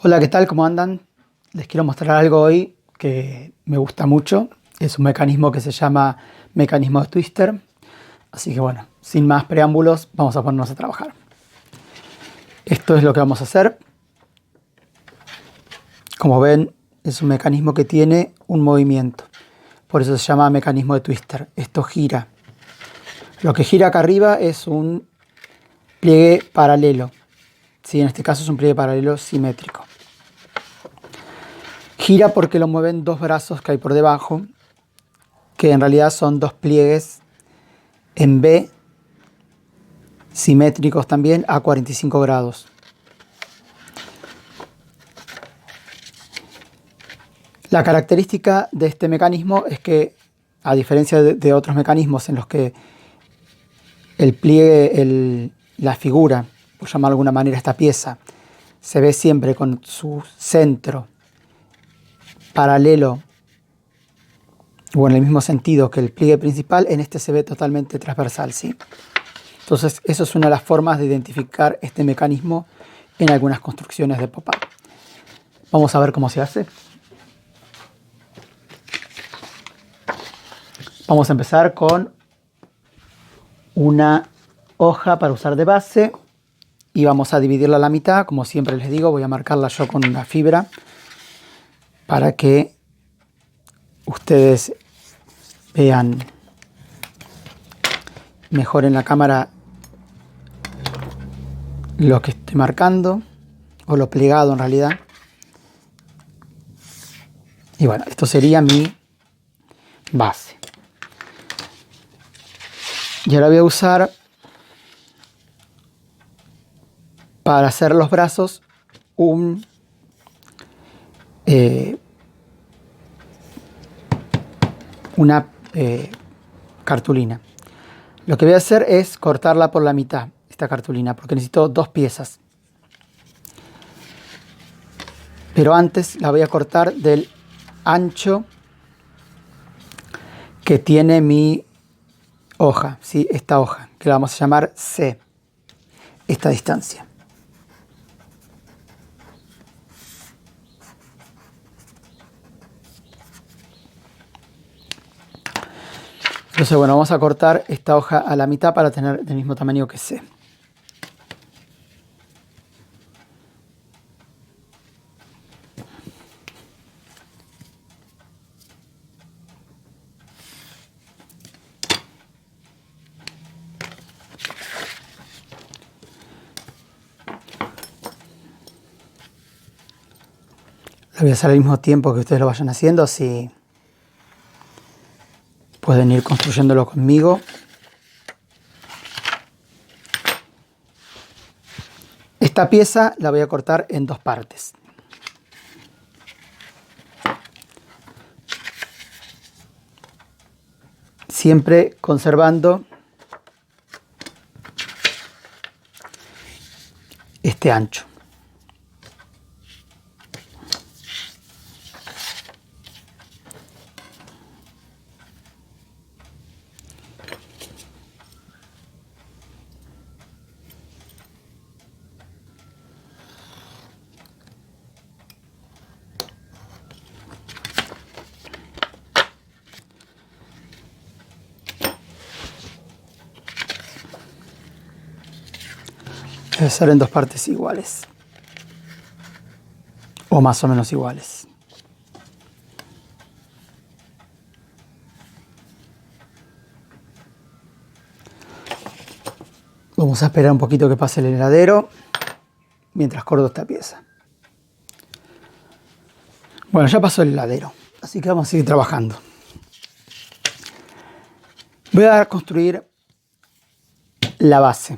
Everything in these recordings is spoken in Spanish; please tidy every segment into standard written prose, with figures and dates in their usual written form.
Hola, ¿qué tal? ¿Cómo andan? Les quiero mostrar algo hoy que me gusta mucho. Es un mecanismo que se llama mecanismo de Twister. Así que bueno, sin más preámbulos, vamos a ponernos a trabajar. Esto es lo que vamos a hacer. Como ven, es un mecanismo que tiene un movimiento. Por eso se llama mecanismo de Twister. Esto gira. Lo que gira acá arriba es un pliegue paralelo. Sí, en este caso es un pliegue paralelo simétrico. Gira porque lo mueven dos brazos que hay por debajo, que en realidad son dos pliegues en B, simétricos también, a 45 grados. La característica de este mecanismo es que, a diferencia de otros mecanismos en los que el pliegue, la figura, por llamar de alguna manera esta pieza, se ve siempre con su centro paralelo o en el mismo sentido que el pliegue principal, en este se ve totalmente transversal, ¿sí? Entonces, eso es una de las formas de identificar este mecanismo en algunas construcciones de pop-up. Vamos a ver cómo se hace. Vamos a empezar con una hoja para usar de base y vamos a dividirla a la mitad. Como siempre les digo, voy a marcarla yo con una fibra para que ustedes vean mejor en la cámara lo que estoy marcando, o lo plegado en realidad. Y bueno, esto sería mi base. Y ahora voy a usar para hacer los brazos una cartulina. Lo que voy a hacer es cortarla por la mitad, esta cartulina, porque necesito dos piezas. Pero antes la voy a cortar del ancho que tiene mi hoja, ¿sí? Esta hoja, que la vamos a llamar C, esta distancia. Entonces, bueno, vamos a cortar esta hoja a la mitad para tener del mismo tamaño que C. Lo voy a hacer al mismo tiempo que ustedes lo vayan haciendo, así pueden ir construyéndolo conmigo. Esta pieza la voy a cortar en dos partes. Siempre conservando este ancho. Debe ser en dos partes iguales, o más o menos iguales. Vamos a esperar un poquito que pase el heladero mientras corto esta pieza. Bueno, ya pasó el heladero, así que vamos a seguir trabajando. Voy a construir la base,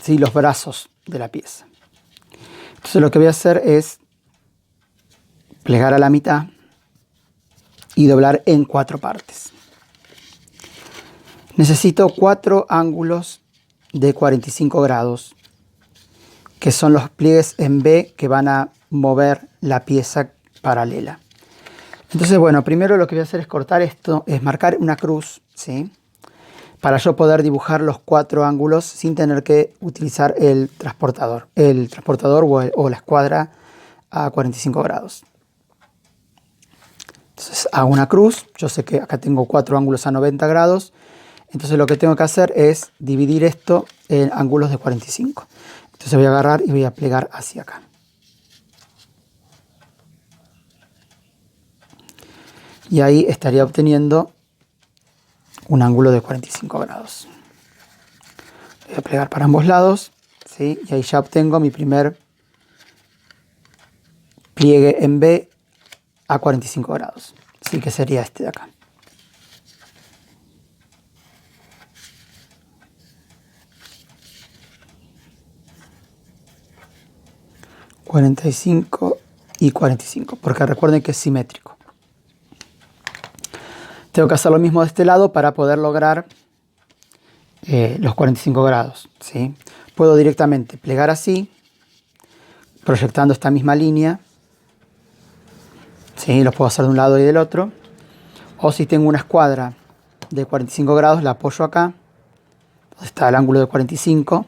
¿sí? Los brazos de la pieza. Entonces lo que voy a hacer es plegar a la mitad y doblar en cuatro partes. Necesito 4 ángulos de 45 grados, que son los pliegues en B que van a mover la pieza paralela. Entonces, bueno, primero lo que voy a hacer es cortar esto, es marcar una cruz, ¿sí? Para yo poder dibujar los 4 ángulos sin tener que utilizar el transportador o la escuadra a 45 grados. Entonces hago una cruz. Yo sé que acá tengo 4 ángulos a 90 grados. Entonces lo que tengo que hacer es dividir esto en ángulos de 45. Entonces voy a agarrar y voy a plegar hacia acá. Y ahí estaría obteniendo un ángulo de 45 grados. Voy a plegar para ambos lados, ¿sí? Y ahí ya obtengo mi primer pliegue en B a 45 grados. Así que sería este de acá. ...45 y 45... porque recuerden que es simétrico. Tengo que hacer lo mismo de este lado para poder lograr los 45 grados, ¿sí? Puedo directamente plegar así, proyectando esta misma línea, ¿sí? Los puedo hacer de un lado y del otro. O si tengo una escuadra de 45 grados, la apoyo acá, donde está el ángulo de 45,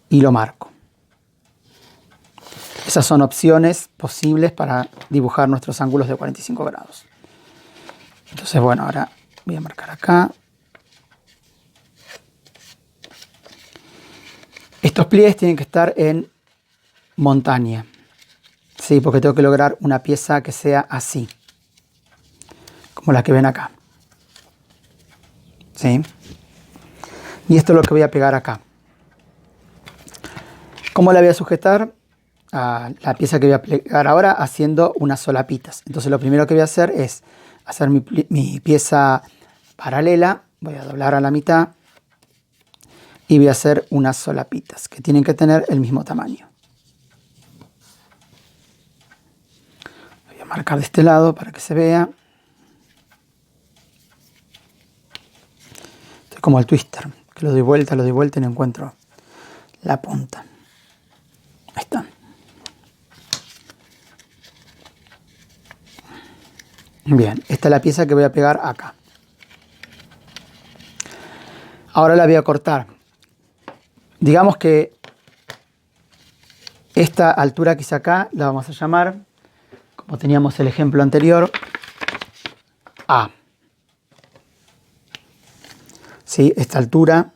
y lo marco. Esas son opciones posibles para dibujar nuestros ángulos de 45 grados. Entonces, bueno, ahora voy a marcar acá. Estos pliegues tienen que estar en montaña, ¿sí? Porque tengo que lograr una pieza que sea así, como la que ven acá, ¿sí? Y esto es lo que voy a pegar acá. ¿Cómo la voy a sujetar? A la pieza que voy a plegar ahora haciendo unas solapitas. Entonces lo primero que voy a hacer es hacer mi pieza paralela. Voy a doblar a la mitad y voy a hacer unas solapitas que tienen que tener el mismo tamaño. Voy a marcar de este lado para que se vea. Esto es como el twister, que lo doy vuelta y no encuentro la punta. Ahí está. Bien, esta es la pieza que voy a pegar acá. Ahora la voy a cortar. Digamos que esta altura que hice acá la vamos a llamar, como teníamos el ejemplo anterior, A. ¿Sí? Esta altura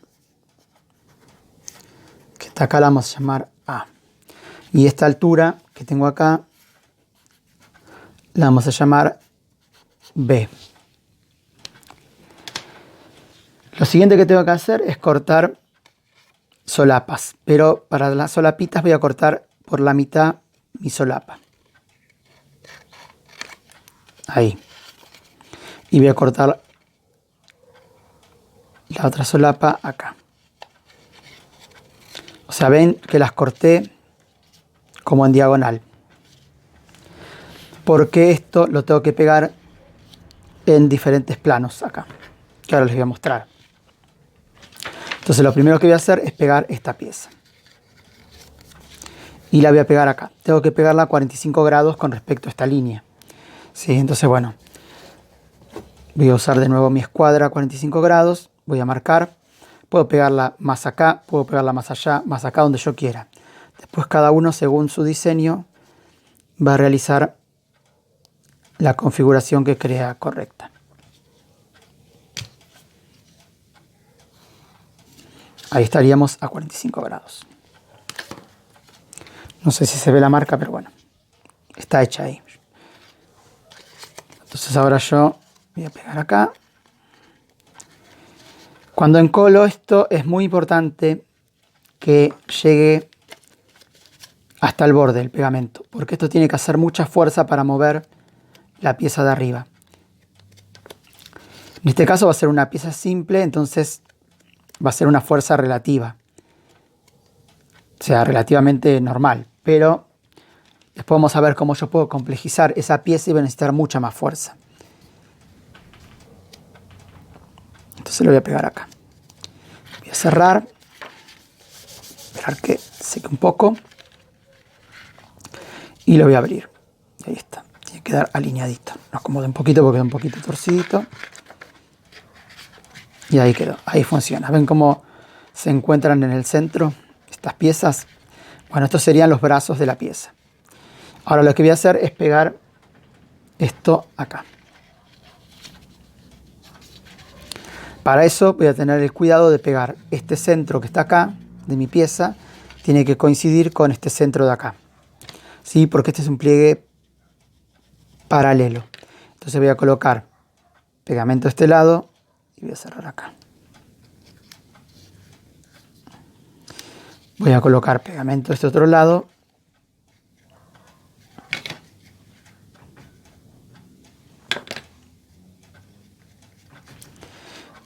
que está acá la vamos a llamar A. Y esta altura que tengo acá la vamos a llamar B. Lo siguiente que tengo que hacer es cortar solapas, pero para las solapitas voy a cortar por la mitad mi solapa. Ahí. Y voy a cortar la otra solapa acá. O sea, ven que las corté como en diagonal. Porque esto lo tengo que pegar en diferentes planos acá, que ahora les voy a mostrar. Entonces lo primero que voy a hacer es pegar esta pieza. Y la voy a pegar acá. Tengo que pegarla a 45 grados con respecto a esta línea. ¿Sí? Entonces, bueno, voy a usar de nuevo mi escuadra a 45 grados. Voy a marcar. Puedo pegarla más acá, puedo pegarla más allá, más acá, donde yo quiera. Después cada uno, según su diseño, va a realizar la configuración que crea correcta. Ahí estaríamos a 45 grados. No sé si se ve la marca, pero bueno, está hecha ahí. Entonces ahora yo voy a pegar acá. Cuando encolo esto es muy importante que llegue hasta el borde del pegamento, porque esto tiene que hacer mucha fuerza para mover la pieza de arriba. En este caso va a ser una pieza simple, entonces va a ser una fuerza relativa. O sea, relativamente normal. Pero después vamos a ver cómo yo puedo complejizar esa pieza y voy a necesitar mucha más fuerza. Entonces lo voy a pegar acá. Voy a cerrar. Esperar que seque un poco. Y lo voy a abrir. Y ahí está. Tiene que quedar alineadito. Lo acomodo un poquito porque queda un poquito torcidito. Y ahí quedó. Ahí funciona. ¿Ven cómo se encuentran en el centro estas piezas? Bueno, estos serían los brazos de la pieza. Ahora lo que voy a hacer es pegar esto acá. Para eso voy a tener el cuidado de pegar este centro que está acá, de mi pieza, tiene que coincidir con este centro de acá. ¿Sí? Porque este es un pliegue paralelo. Entonces voy a colocar pegamento de este lado y voy a cerrar acá. Voy a colocar pegamento de este otro lado.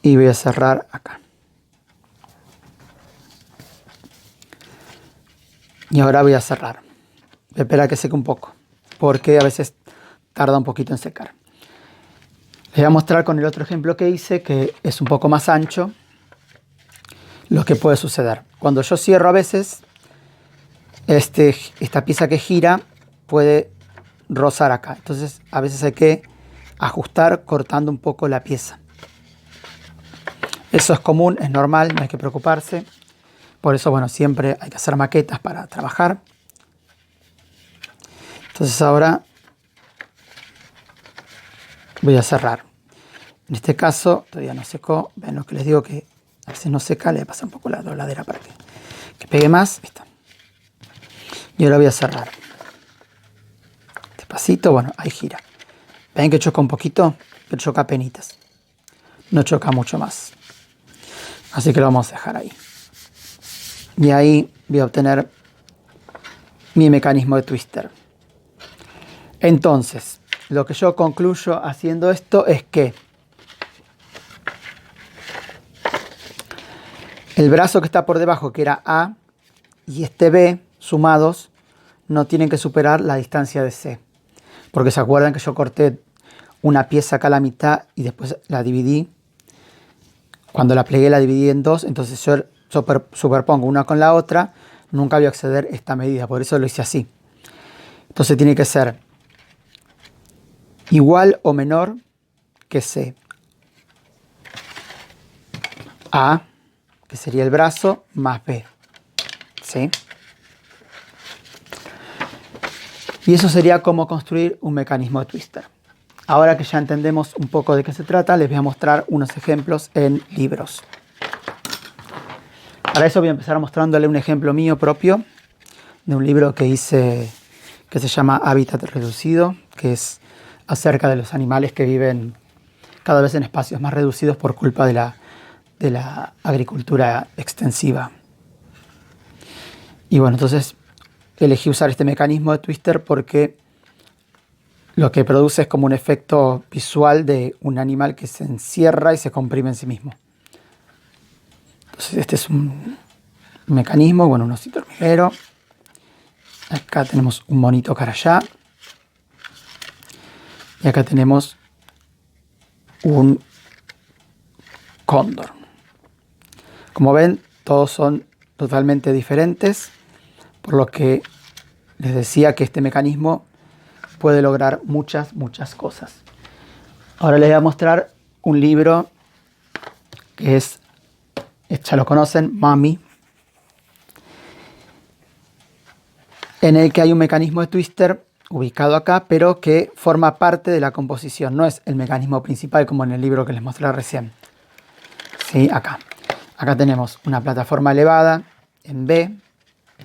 Y voy a cerrar acá. Y ahora voy a cerrar. Voy a esperar a que seque un poco, porque a veces tarda un poquito en secar. Les voy a mostrar con el otro ejemplo que hice, que es un poco más ancho, lo que puede suceder. Cuando yo cierro a veces, esta pieza que gira puede rozar acá. Entonces a veces hay que ajustar cortando un poco la pieza. Eso es común, es normal, no hay que preocuparse. Por eso, bueno, siempre hay que hacer maquetas para trabajar. Entonces ahora voy a cerrar. En este caso todavía no secó. Ven lo que les digo, que a veces no seca, le pasa un poco la dobladera para que pegue más. Ahí está. Y ahora voy a cerrar. Despacito, bueno, ahí gira. Ven que choca un poquito, pero choca apenitas. No choca mucho más. Así que lo vamos a dejar ahí. Y ahí voy a obtener mi mecanismo de twister. Entonces, lo que yo concluyo haciendo esto es que el brazo que está por debajo, que era A, y este B, sumados, no tienen que superar la distancia de C. Porque se acuerdan que yo corté una pieza acá a la mitad y después la dividí. Cuando la plegué la dividí en dos, entonces yo superpongo una con la otra, nunca voy a exceder esta medida, por eso lo hice así. Entonces tiene que ser igual o menor que C. A, que sería el brazo, más B. ¿Sí? Y eso sería cómo construir un mecanismo de twister. Ahora que ya entendemos un poco de qué se trata, les voy a mostrar unos ejemplos en libros. Para eso voy a empezar mostrándole un ejemplo mío propio de un libro que hice que se llama Hábitat Reducido, que es acerca de los animales que viven cada vez en espacios más reducidos por culpa de la agricultura extensiva. Y bueno, entonces elegí usar este mecanismo de twister porque lo que produce es como un efecto visual de un animal que se encierra y se comprime en sí mismo. Entonces este es un mecanismo, bueno, un osito hormiguero. Acá tenemos un monito carayá. Y acá tenemos un cóndor. Como ven, todos son totalmente diferentes, por lo que les decía que este mecanismo puede lograr muchas cosas. Ahora les voy a mostrar un libro que es, ya lo conocen, Mummy, en el que hay un mecanismo de twister ubicado acá, pero que forma parte de la composición. No es el mecanismo principal como en el libro que les mostré recién. ¿Sí? Acá tenemos una plataforma elevada en B,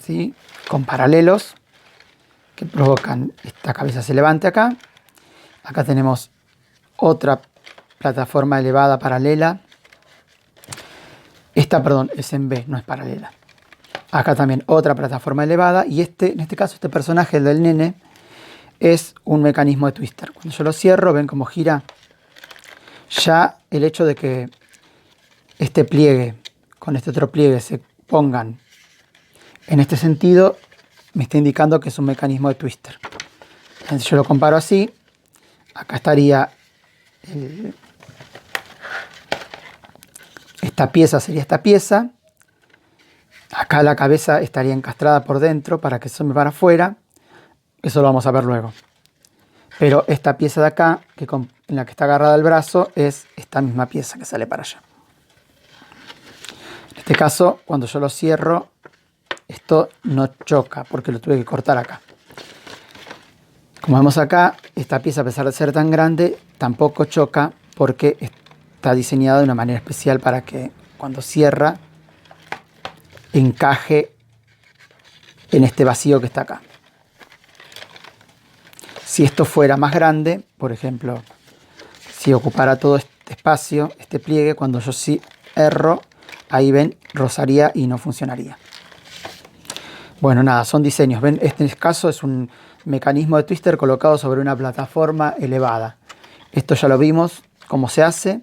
¿sí? Con paralelos que provocan esta cabeza se levante acá. Acá tenemos otra plataforma elevada paralela. Esta, perdón, es en B, no es paralela. Acá también otra plataforma elevada y en este caso este personaje, el del nene, es un mecanismo de twister. Cuando yo lo cierro, ven cómo gira. Ya el hecho de que este pliegue con este otro pliegue se pongan en este sentido me está indicando que es un mecanismo de twister. Entonces yo lo comparo así. Acá estaría esta pieza, sería esta pieza. Acá la cabeza estaría encastrada por dentro para que asome para afuera. Eso lo vamos a ver luego. Pero esta pieza de acá, en la que está agarrada el brazo, es esta misma pieza que sale para allá. En este caso, cuando yo lo cierro, esto no choca porque lo tuve que cortar acá. Como vemos acá, esta pieza, a pesar de ser tan grande, tampoco choca porque está diseñada de una manera especial para que cuando cierra encaje en este vacío que está acá. Si esto fuera más grande, por ejemplo, si ocupara todo este espacio, este pliegue, cuando yo cierro, ahí ven, rozaría y no funcionaría. Bueno, nada, son diseños. Ven, este caso es un mecanismo de twister colocado sobre una plataforma elevada. Esto ya lo vimos, cómo se hace.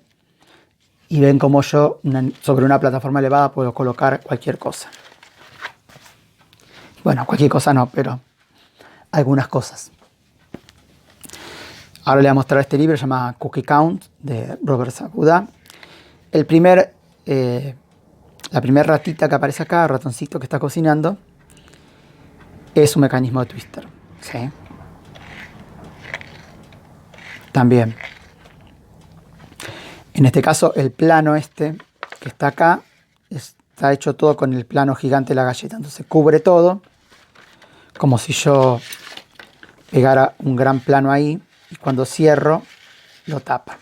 Y ven cómo yo sobre una plataforma elevada puedo colocar cualquier cosa. Bueno, cualquier cosa no, pero algunas cosas. Ahora le voy a mostrar este libro, se llama Cookie Count, de Robert Sabuda. La primera ratita que aparece acá, ratoncito que está cocinando, es un mecanismo de twister. ¿Sí? También. En este caso, el plano este que está acá está hecho todo con el plano gigante de la galleta. Entonces cubre todo, como si yo pegara un gran plano ahí y cuando cierro lo tapa.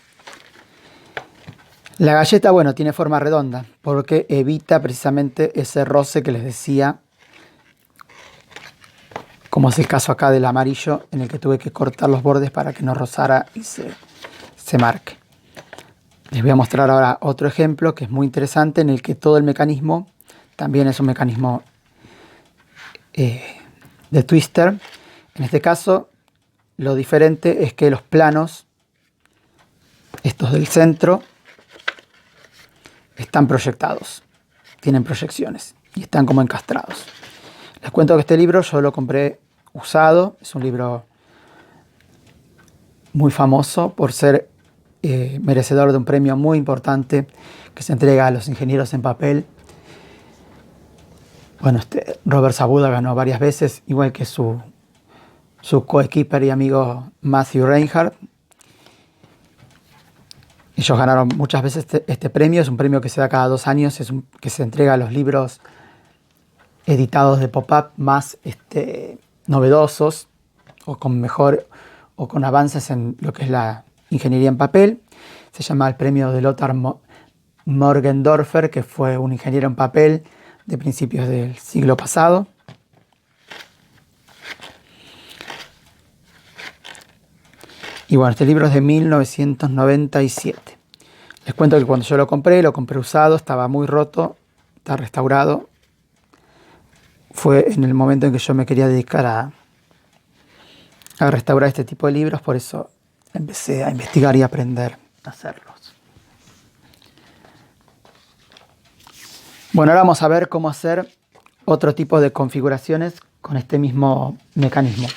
La galleta, bueno, tiene forma redonda porque evita precisamente ese roce que les decía, como es el caso acá del amarillo, en el que tuve que cortar los bordes para que no rozara y se marque. Les voy a mostrar ahora otro ejemplo que es muy interesante, en el que todo el mecanismo también es un mecanismo de twister. En este caso, lo diferente es que los planos, estos del centro, están proyectados, tienen proyecciones y están como encastrados. Les cuento que este libro yo lo compré usado, es un libro muy famoso por ser merecedor de un premio muy importante que se entrega a los ingenieros en papel. Bueno, Robert Sabuda ganó varias veces, igual que su coequiper y amigo Matthew Reinhardt. Ellos ganaron muchas veces este premio, es un premio que se da cada 2 años, que se entrega a los libros editados de pop-up más novedosos o con avances en lo que es la ingeniería en papel. Se llama el premio de Lothar Morgendorffer, que fue un ingeniero en papel de principios del siglo pasado. Y bueno, este libro es de 1997. Les cuento que cuando yo lo compré usado, estaba muy roto, está restaurado. Fue en el momento en que yo me quería dedicar a restaurar este tipo de libros, por eso empecé a investigar y aprender a hacerlos. Bueno, ahora vamos a ver cómo hacer otro tipo de configuraciones con este mismo mecanismo.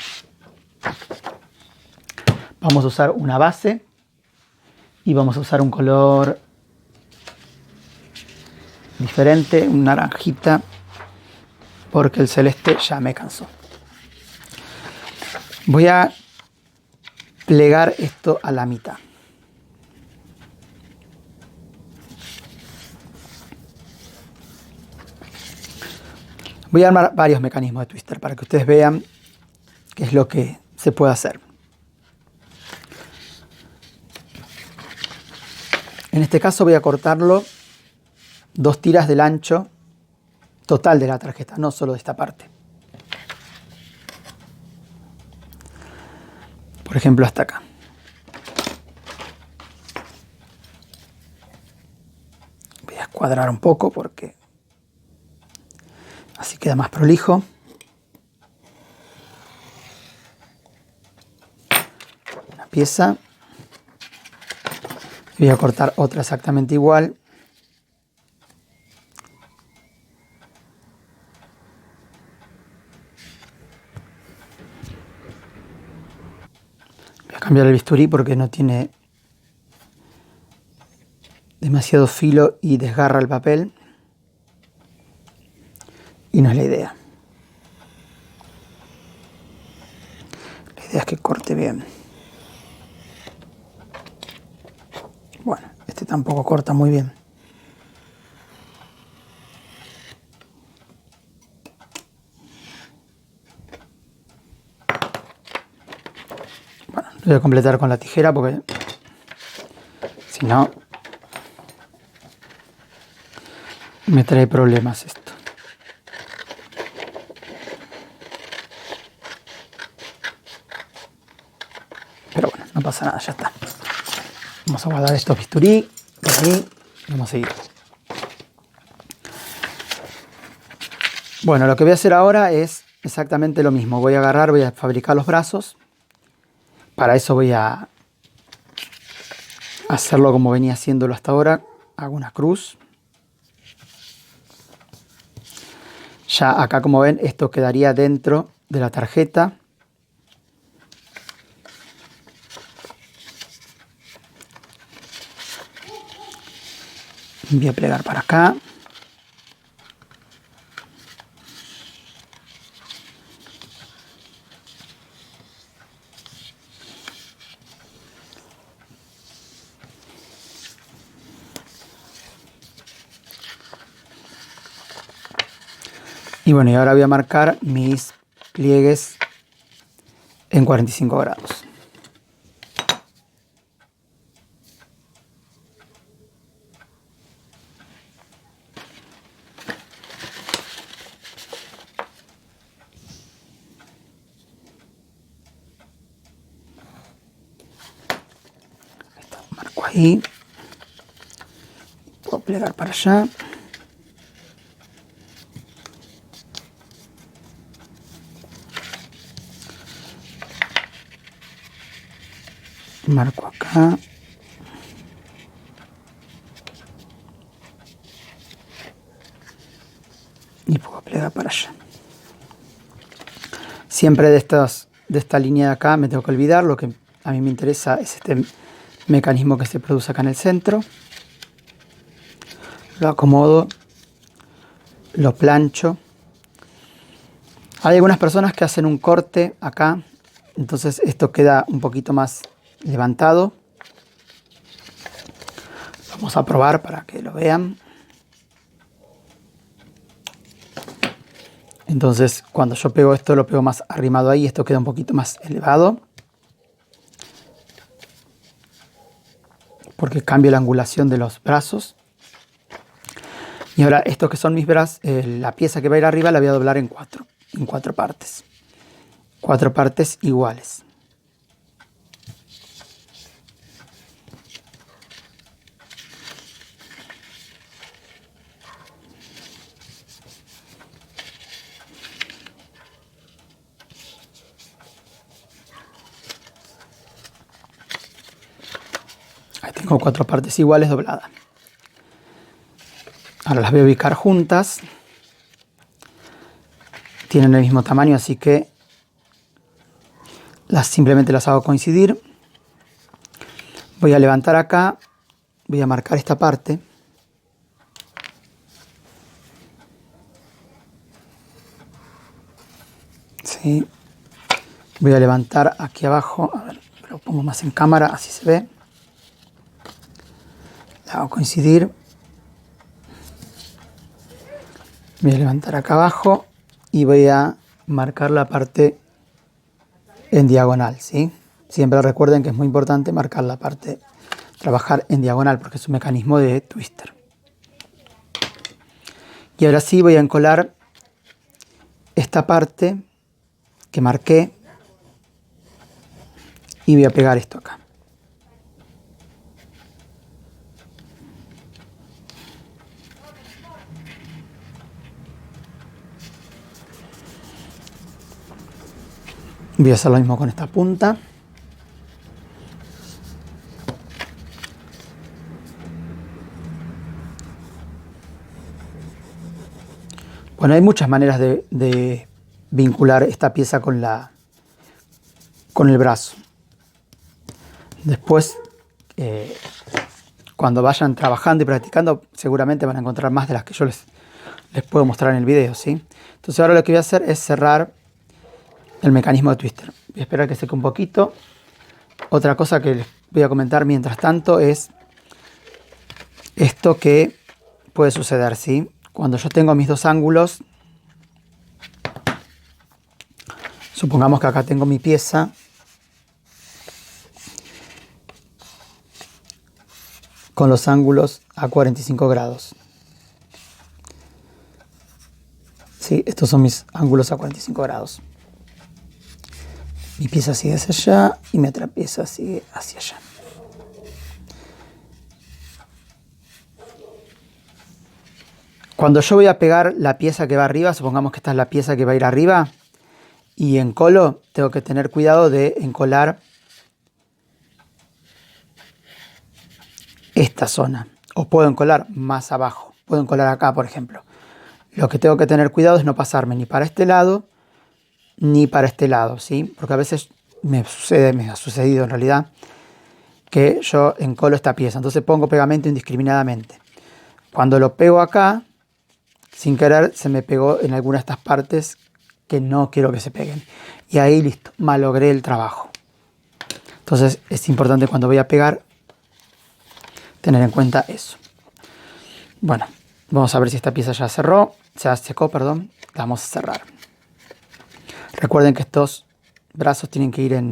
Vamos a usar una base y vamos a usar un color diferente, un naranjita, porque el celeste ya me cansó. Voy a plegar esto a la mitad. Voy a armar varios mecanismos de twister para que ustedes vean qué es lo que se puede hacer. En este caso voy a cortarlo 2 tiras del ancho total de la tarjeta, no solo de esta parte. Por ejemplo, hasta acá. Voy a escuadrar un poco porque así queda más prolijo. Una pieza. Voy a cortar otra exactamente igual. Voy a cambiar el bisturí porque no tiene demasiado filo y desgarra el papel. Y no es la idea. La idea es que corte bien. Bueno, este tampoco corta muy bien. Voy a completar con la tijera porque si no me trae problemas esto. Pero bueno, no pasa nada, ya está. Vamos a guardar estos bisturí por ahí y vamos a seguir. Bueno, lo que voy a hacer ahora es exactamente lo mismo. Voy a fabricar los brazos. Para eso voy a hacerlo como venía haciéndolo hasta ahora. Hago una cruz. Ya acá, como ven, esto quedaría dentro de la tarjeta. Voy a plegar para acá. Y bueno, y ahora voy a marcar mis pliegues en 45 grados. Marco ahí. Puedo plegar para allá. Marco acá. Y puedo plegar para allá. Siempre de esta línea de acá me tengo que olvidar. Lo que a mí me interesa es este mecanismo que se produce acá en el centro. Lo acomodo, lo plancho. Hay algunas personas que hacen un corte acá, entonces esto queda un poquito más levantado. Vamos a probar para que lo vean. Entonces, cuando yo pego esto, lo pego más arrimado ahí, esto queda un poquito más elevado, porque cambio la angulación de los brazos. Y ahora, estos que son mis brazos, la pieza que va a ir arriba la voy a doblar en cuatro partes. 4 partes iguales. Ahí tengo 4 partes iguales dobladas. Ahora las voy a ubicar juntas. Tienen el mismo tamaño, así que simplemente las hago coincidir. Voy a levantar acá, voy a marcar esta parte. Sí. Voy a levantar aquí abajo, a ver, lo pongo más en cámara, así se ve. La hago coincidir. Voy a levantar acá abajo y voy a marcar la parte en diagonal, ¿sí? Siempre recuerden que es muy importante marcar la parte, trabajar en diagonal, porque es un mecanismo de twister. Y ahora sí voy a encolar esta parte que marqué y voy a pegar esto acá. Voy a hacer lo mismo con esta punta. Bueno, hay muchas maneras de vincular esta pieza con el brazo. Después, cuando vayan trabajando y practicando, seguramente van a encontrar más de las que yo les puedo mostrar en el video, ¿sí? Entonces ahora lo que voy a hacer es cerrar el mecanismo de twister. Voy a esperar que seque un poquito. Otra cosa que les voy a comentar mientras tanto es esto que puede suceder, ¿sí? Cuando yo tengo mis dos ángulos, supongamos que acá tengo mi pieza con los ángulos a 45 grados. Sí, estos son mis ángulos a 45 grados. Mi pieza sigue hacia allá y mi otra pieza sigue hacia allá. Cuando yo voy a pegar la pieza que va arriba, supongamos que esta es la pieza que va a ir arriba, y encolo, tengo que tener cuidado de encolar esta zona. O puedo encolar más abajo, puedo encolar acá, por ejemplo. Lo que tengo que tener cuidado es no pasarme ni para este lado, ni para este lado, ¿sí? Porque a veces me ha sucedido en realidad, que yo encolo esta pieza. Entonces pongo pegamento indiscriminadamente. Cuando lo pego acá, sin querer se me pegó en alguna de estas partes que no quiero que se peguen. Y ahí listo, malogré el trabajo. Entonces es importante cuando voy a pegar tener en cuenta eso. Bueno, vamos a ver si esta pieza ya secó, perdón. La vamos a cerrar. Recuerden que estos brazos tienen que ir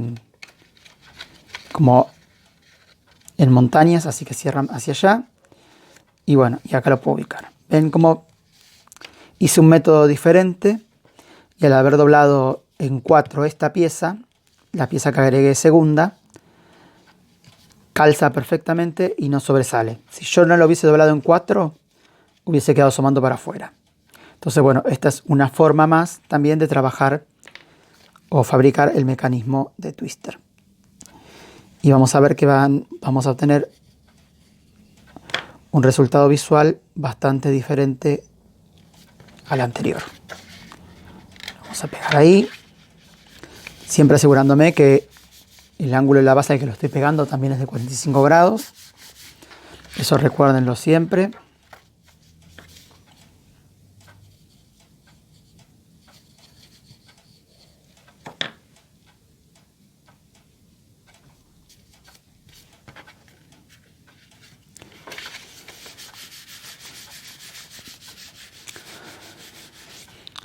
como en montañas, así que cierran hacia allá. Y bueno, y acá lo puedo ubicar. Ven cómo hice un método diferente, y al haber doblado en 4 esta pieza, la pieza que agregué segunda, calza perfectamente y no sobresale. Si yo no lo hubiese doblado en 4, hubiese quedado asomando para afuera. Entonces, bueno, esta es una forma más también de trabajar o fabricar el mecanismo de twister. Y vamos a ver que vamos a obtener un resultado visual bastante diferente al anterior. Vamos a pegar ahí, siempre asegurándome que el ángulo de la base al que lo estoy pegando también es de 45 grados. Eso recuérdenlo siempre.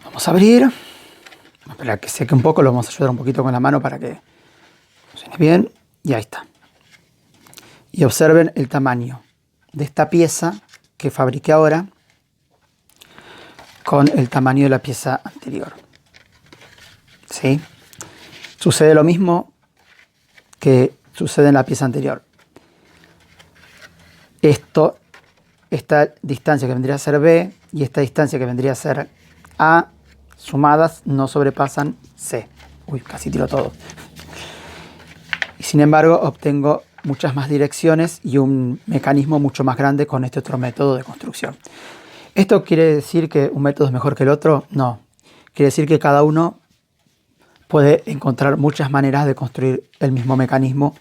Vamos a abrir. Espera que seque un poco, lo vamos a ayudar un poquito con la mano para que funcione bien. Y ahí está. Y observen el tamaño de esta pieza que fabriqué ahora con el tamaño de la pieza anterior. ¿Sí? Sucede lo mismo que sucede en la pieza anterior. Esta distancia que vendría a ser B y esta distancia que vendría a ser A, sumadas no sobrepasan C. Uy, casi tiro todo. Y sin embargo, obtengo muchas más direcciones y un mecanismo mucho más grande con este otro método de construcción. ¿Esto quiere decir que un método es mejor que el otro? No. Quiere decir que cada uno puede encontrar muchas maneras de construir el mismo mecanismo.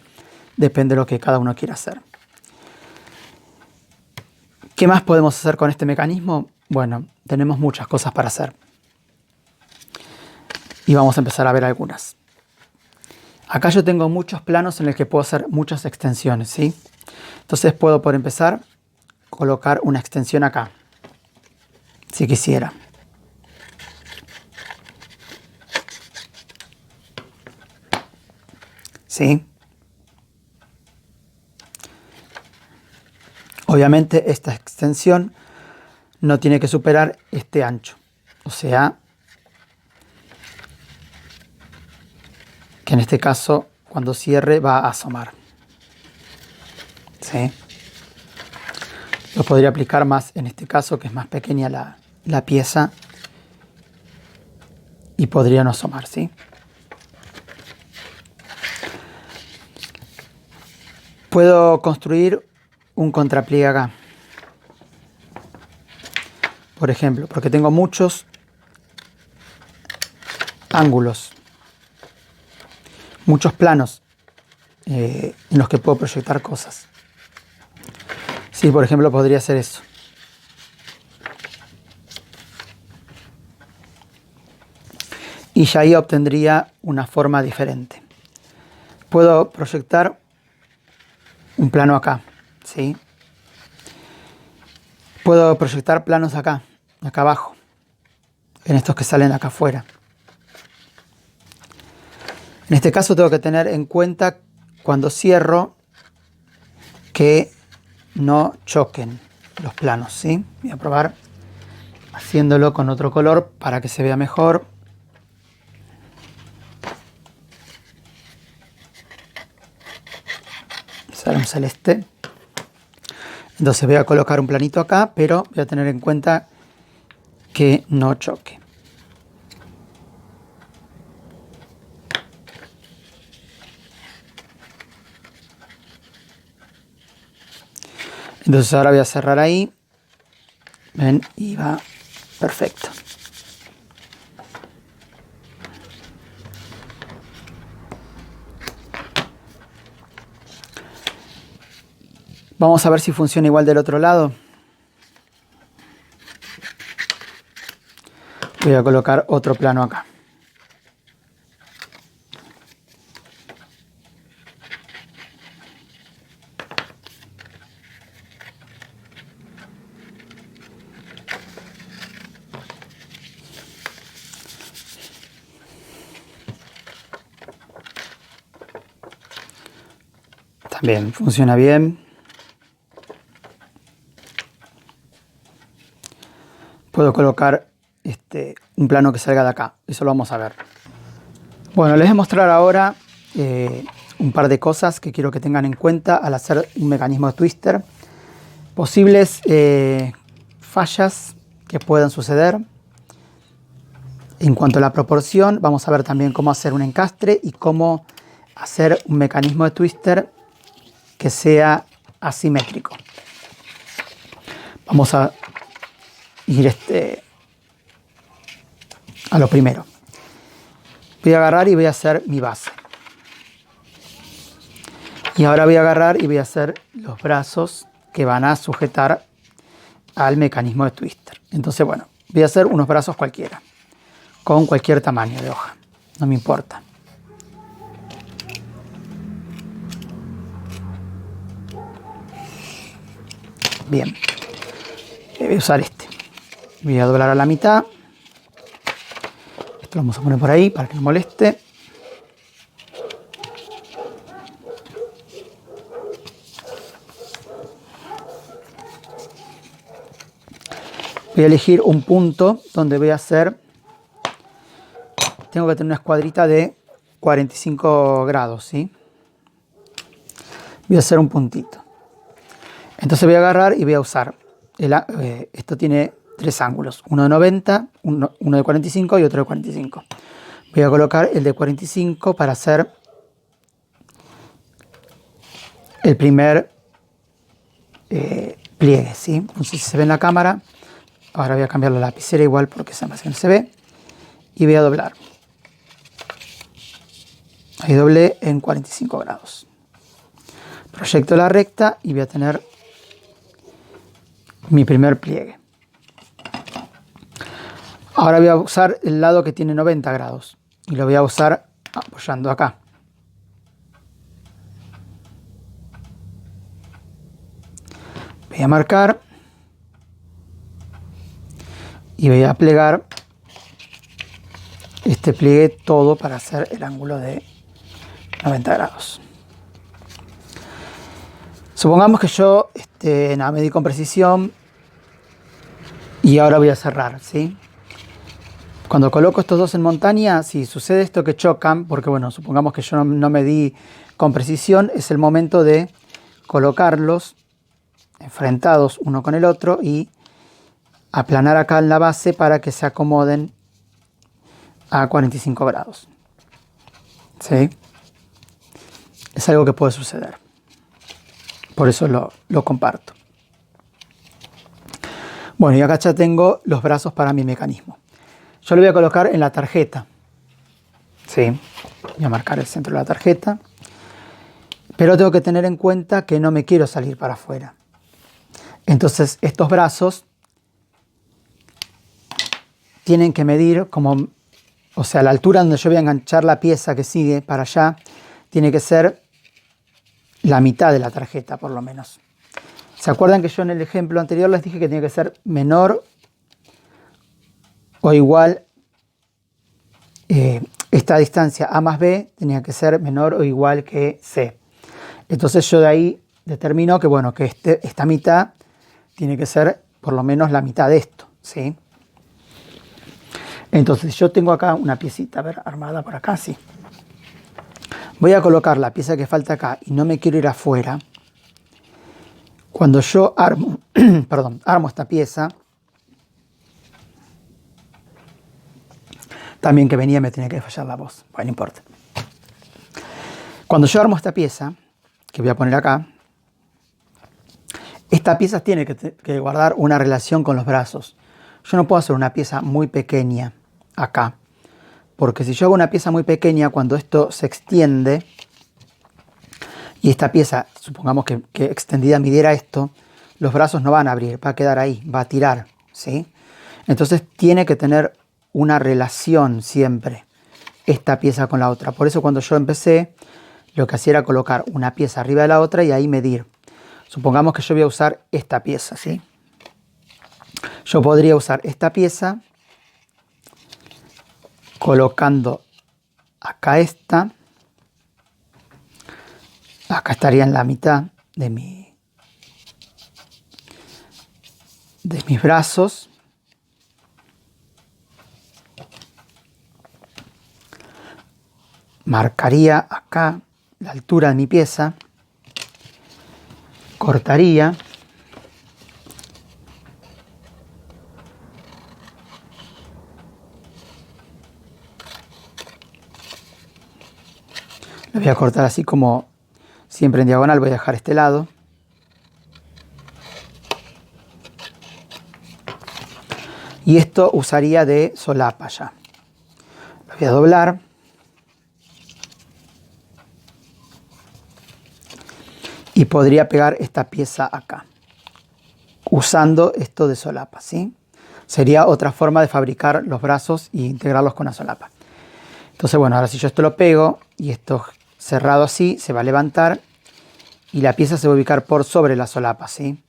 Depende de lo que cada uno quiera hacer. ¿Qué más podemos hacer con este mecanismo? Bueno, tenemos muchas cosas para hacer. Y vamos a empezar a ver algunas. Acá yo tengo muchos planos en los que puedo hacer muchas extensiones, ¿sí? Entonces puedo, por empezar, colocar una extensión acá, si quisiera. ¿Sí? Obviamente esta extensión no tiene que superar este ancho. O sea, que en este caso, cuando cierre, va a asomar. ¿Sí? Lo podría aplicar más en este caso, que es más pequeña la pieza, y podría no asomar, ¿sí? Puedo construir un contrapliegue acá. Por ejemplo, porque tengo muchos ángulos, muchos planos en los que puedo proyectar cosas. Sí, por ejemplo, podría hacer eso. Y ya ahí obtendría una forma diferente. Puedo proyectar un plano acá, ¿sí? Puedo proyectar planos acá abajo, en estos que salen acá afuera. En este caso tengo que tener en cuenta cuando cierro que no choquen los planos, ¿sí? Voy a probar haciéndolo con otro color para que se vea mejor. Sale un celeste. Entonces voy a colocar un planito acá, pero voy a tener en cuenta que no choque. Entonces ahora voy a cerrar ahí. Ven, y va perfecto. Vamos a ver si funciona igual del otro lado. Voy a colocar otro plano acá. También funciona bien. Puedo colocar un plano que salga de acá. Eso lo vamos a ver. Bueno, les voy a mostrar ahora un par de cosas que quiero que tengan en cuenta al hacer un mecanismo de twister. Posibles fallas que puedan suceder. En cuanto a la proporción, vamos a ver también cómo hacer un encastre y cómo hacer un mecanismo de twister que sea asimétrico. Vamos a ir a lo primero. Voy a agarrar y voy a hacer mi base. Y ahora voy a agarrar y voy a hacer los brazos que van a sujetar al mecanismo de twister. Entonces, bueno, voy a hacer unos brazos cualquiera, con cualquier tamaño de hoja, no me importa. Bien, voy a usar voy a doblar a la mitad. Esto lo vamos a poner por ahí para que no moleste. Voy a elegir un punto donde voy a hacer, tengo que tener una escuadrita de 45 grados, ¿sí? Voy a hacer un puntito. Entonces voy a agarrar y voy a usar, esto tiene tres ángulos, uno de 90, uno de 45 y otro de 45. Voy a colocar el de 45 para hacer el primer pliegue, ¿sí? No sé si se ve en la cámara. Ahora voy a cambiar la lapicera igual porque se me hace que no se ve. Y voy a doblar. Ahí doblé en 45 grados. Proyecto la recta y voy a tener mi primer pliegue. Ahora voy a usar el lado que tiene 90 grados y lo voy a usar apoyando acá. Voy a marcar y voy a plegar este pliegue todo para hacer el ángulo de 90 grados. Supongamos que yo medí con precisión y ahora voy a cerrar, ¿sí? Cuando coloco estos dos en montaña, si sucede esto que chocan, porque bueno, supongamos que yo no medí con precisión, es el momento de colocarlos enfrentados uno con el otro y aplanar acá en la base para que se acomoden a 45 grados. ¿Sí? Es algo que puede suceder. Por eso lo comparto. Bueno, y acá ya tengo los brazos para mi mecanismo. Yo lo voy a colocar en la tarjeta. ¿Sí? Voy a marcar el centro de la tarjeta. Pero tengo que tener en cuenta que no me quiero salir para afuera. Entonces, estos brazos tienen que medir como, o sea, la altura donde yo voy a enganchar la pieza que sigue para allá, tiene que ser la mitad de la tarjeta, por lo menos. ¿Se acuerdan que yo en el ejemplo anterior les dije que tenía que ser menor o igual? Esta distancia A más B tenía que ser menor o igual que C. Entonces yo de ahí determino que, bueno, que esta mitad tiene que ser por lo menos la mitad de esto, ¿sí? Entonces yo tengo acá una piecita, a ver, armada por acá, sí. Voy a colocar la pieza que falta acá y no me quiero ir afuera. Cuando yo armo, perdón, armo esta pieza, también que venía me tenía que fallar la voz, bueno, no importa. Cuando yo armo esta pieza, que voy a poner acá, esta pieza tiene que guardar una relación con los brazos. Yo no puedo hacer una pieza muy pequeña acá, porque si yo hago una pieza muy pequeña, cuando esto se extiende, y esta pieza, supongamos que extendida midiera esto, los brazos no van a abrir, va a quedar ahí, va a tirar, ¿sí? Entonces tiene que tener una relación siempre, esta pieza con la otra. Por eso cuando yo empecé, lo que hacía era colocar una pieza arriba de la otra y ahí medir. Supongamos que yo voy a usar esta pieza, ¿sí? Yo podría usar esta pieza colocando acá esta. Acá estaría en la mitad de mis brazos. Marcaría acá la altura de mi pieza. Cortaría. Lo voy a cortar así como siempre en diagonal, voy a dejar este lado. Y esto usaría de solapa ya. Lo voy a doblar. Y podría pegar esta pieza acá, usando esto de solapa, ¿sí? Sería otra forma de fabricar los brazos e integrarlos con la solapa. Entonces, bueno, ahora si yo esto lo pego y esto cerrado así, se va a levantar y la pieza se va a ubicar por sobre la solapa, ¿sí?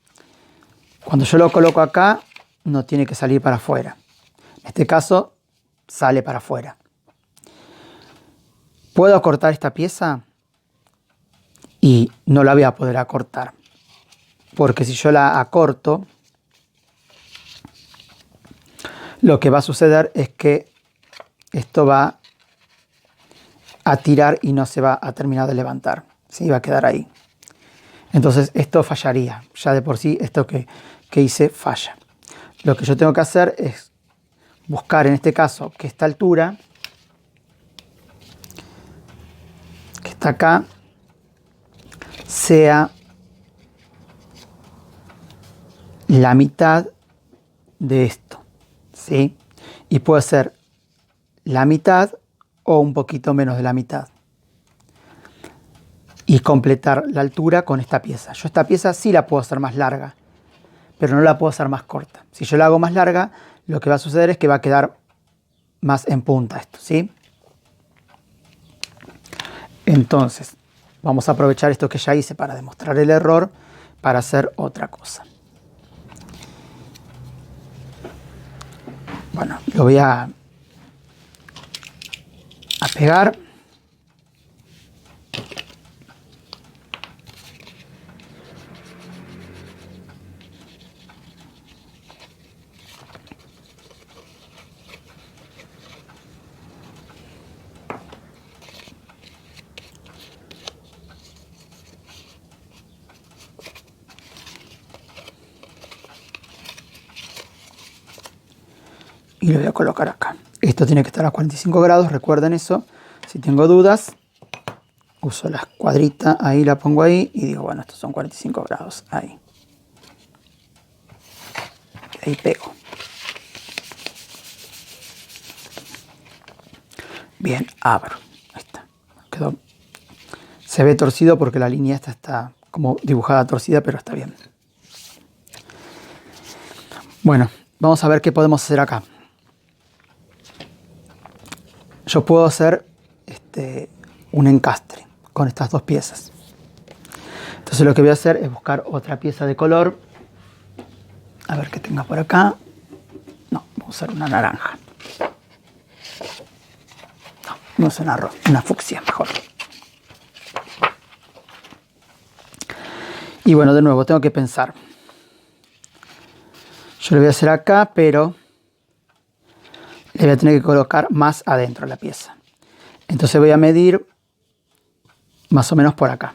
Cuando yo lo coloco acá, no tiene que salir para afuera. En este caso, sale para afuera. ¿Puedo acortar esta pieza? Y no la voy a poder acortar, porque si yo la acorto, lo que va a suceder es que esto va a tirar y no se va a terminar de levantar, ¿sí? Va a quedar ahí. Entonces esto fallaría, ya de por sí esto que hice falla. Lo que yo tengo que hacer es buscar en este caso que esta altura, que está acá, sea la mitad de esto, ¿sí? Y puede ser la mitad o un poquito menos de la mitad. Y completar la altura con esta pieza. Yo esta pieza sí la puedo hacer más larga, pero no la puedo hacer más corta. Si yo la hago más larga, lo que va a suceder es que va a quedar más en punta esto, ¿sí? Entonces, vamos a aprovechar esto que ya hice para demostrar el error para hacer otra cosa. Bueno, lo voy a pegar. Y lo voy a colocar acá. Esto tiene que estar a 45 grados, recuerden eso. Si tengo dudas, uso la escuadrita, ahí la pongo ahí y digo, bueno, estos son 45 grados, ahí. Ahí pego. Bien, abro. Ahí está. Quedó. Se ve torcido porque la línea esta está como dibujada torcida, pero está bien. Bueno, vamos a ver qué podemos hacer acá. Yo puedo hacer un encastre con estas dos piezas. Entonces lo que voy a hacer es buscar otra pieza de color. A ver qué tenga por acá. No, vamos a usar una naranja. No, vamos a usar una fucsia mejor. Y bueno, de nuevo, tengo que pensar. Yo lo voy a hacer acá, pero le voy a tener que colocar más adentro la pieza. Entonces voy a medir más o menos por acá.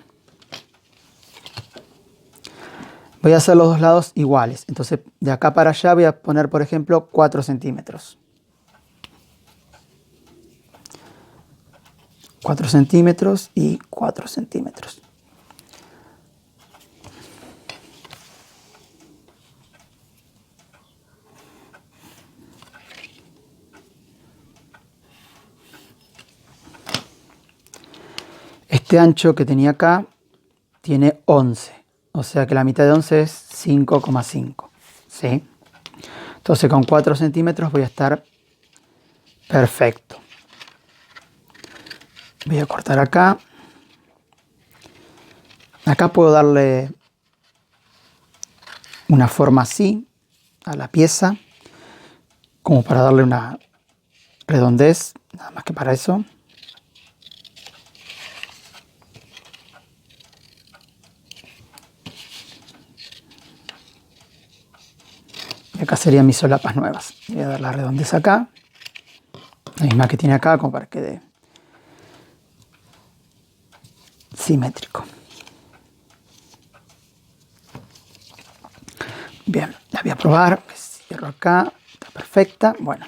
Voy a hacer los dos lados iguales. Entonces de acá para allá voy a poner, por ejemplo, 4 centímetros. 4 centímetros y 4 centímetros. Este ancho que tenía acá tiene 11. O sea que la mitad de 11 es 5,5. ¿Sí? Entonces con 4 centímetros voy a estar perfecto. Voy a cortar acá. Acá puedo darle una forma así a la pieza, como para darle una redondez, nada más que para eso. Y acá serían mis solapas nuevas. Voy a dar la redondez acá, la misma que tiene acá, como para que quede simétrico. Bien, la voy a probar. Cierro acá, está perfecta. Bueno,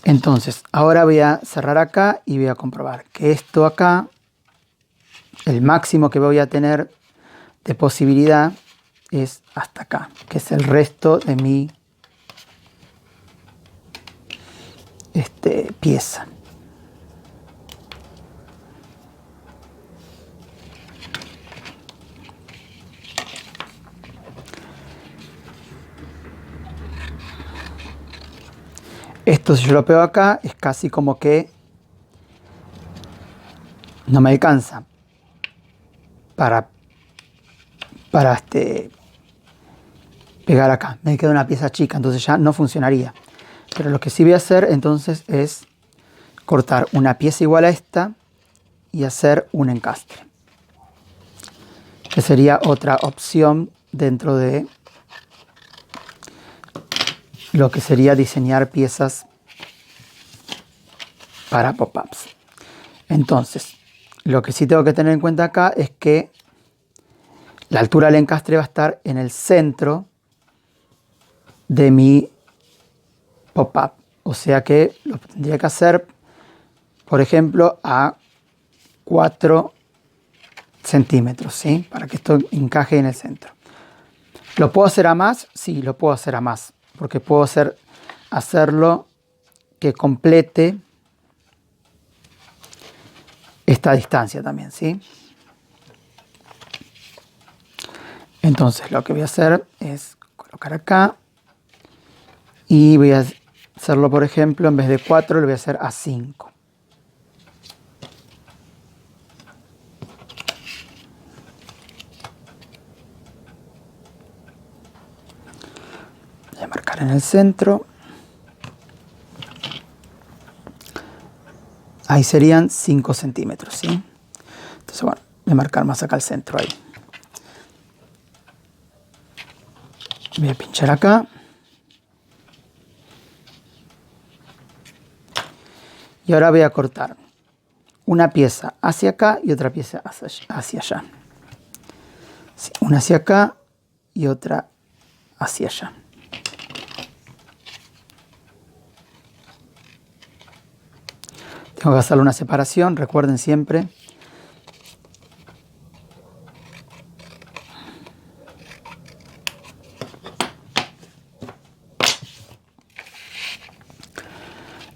entonces ahora voy a cerrar acá y voy a comprobar que esto acá, el máximo que voy a tener de posibilidad es hasta acá, que es el resto de mi pieza. Esto, si yo lo pego acá, es casi como que no me alcanza para pegar acá. Me queda una pieza chica, entonces ya no funcionaría. Pero lo que sí voy a hacer entonces es cortar una pieza igual a esta y hacer un encastre, que sería otra opción dentro de lo que sería diseñar piezas para pop-ups. Entonces, lo que sí tengo que tener en cuenta acá es que la altura del encastre va a estar en el centro de mi pop-up. O sea que lo tendría que hacer, por ejemplo, a 4 centímetros, ¿sí? Para que esto encaje en el centro. ¿Lo puedo hacer a más? Sí, lo puedo hacer a más, porque puedo hacerlo que complete esta distancia también, ¿sí? Entonces lo que voy a hacer es colocar acá y voy a hacerlo, por ejemplo, en vez de 4 lo voy a hacer a 5. Voy a marcar en el centro. Ahí serían 5 centímetros, ¿sí? Entonces, bueno, voy a marcar más acá al centro, ahí. Voy a pinchar acá. Y ahora voy a cortar una pieza hacia acá y otra pieza hacia allá. Sí, una hacia acá y otra hacia allá. Tengo que hacerle una separación, recuerden siempre.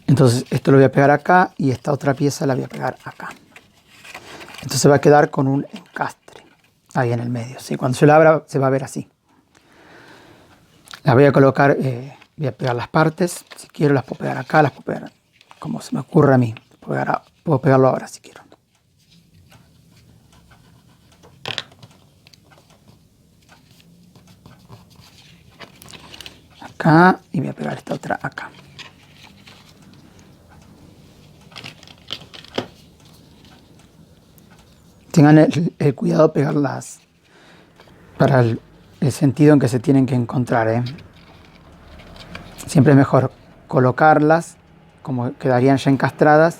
Entonces esto lo voy a pegar acá y esta otra pieza la voy a pegar acá. Entonces va a quedar con un encastre ahí en el medio. ¿Sí? Cuando se la abra se va a ver así. La voy a colocar, voy a pegar las partes. Si quiero las puedo pegar acá, las puedo pegar como se me ocurre a mí. Puedo pegarlo ahora si quiero. Acá y voy a pegar esta otra acá. Tengan el cuidado de pegar las para el sentido en que se tienen que encontrar, ¿eh? Siempre es mejor colocarlas como quedarían ya encastradas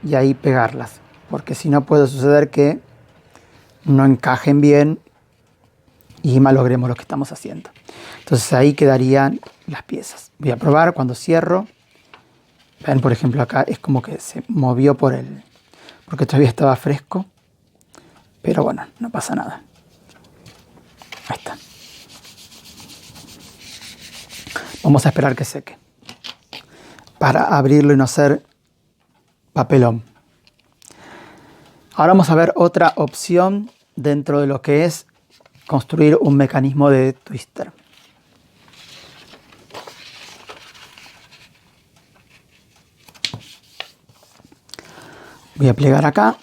y ahí pegarlas, porque si no puede suceder que no encajen bien y malogremos lo que estamos haciendo. Entonces ahí quedarían las piezas. Voy a probar cuando cierro. Ven, por ejemplo, acá es como que se movió porque todavía estaba fresco, pero bueno, no pasa nada. Ahí está. Vamos a esperar que seque para abrirlo y no hacer papelón. Ahora vamos a ver otra opción dentro de lo que es construir un mecanismo de twister. Voy a plegar acá.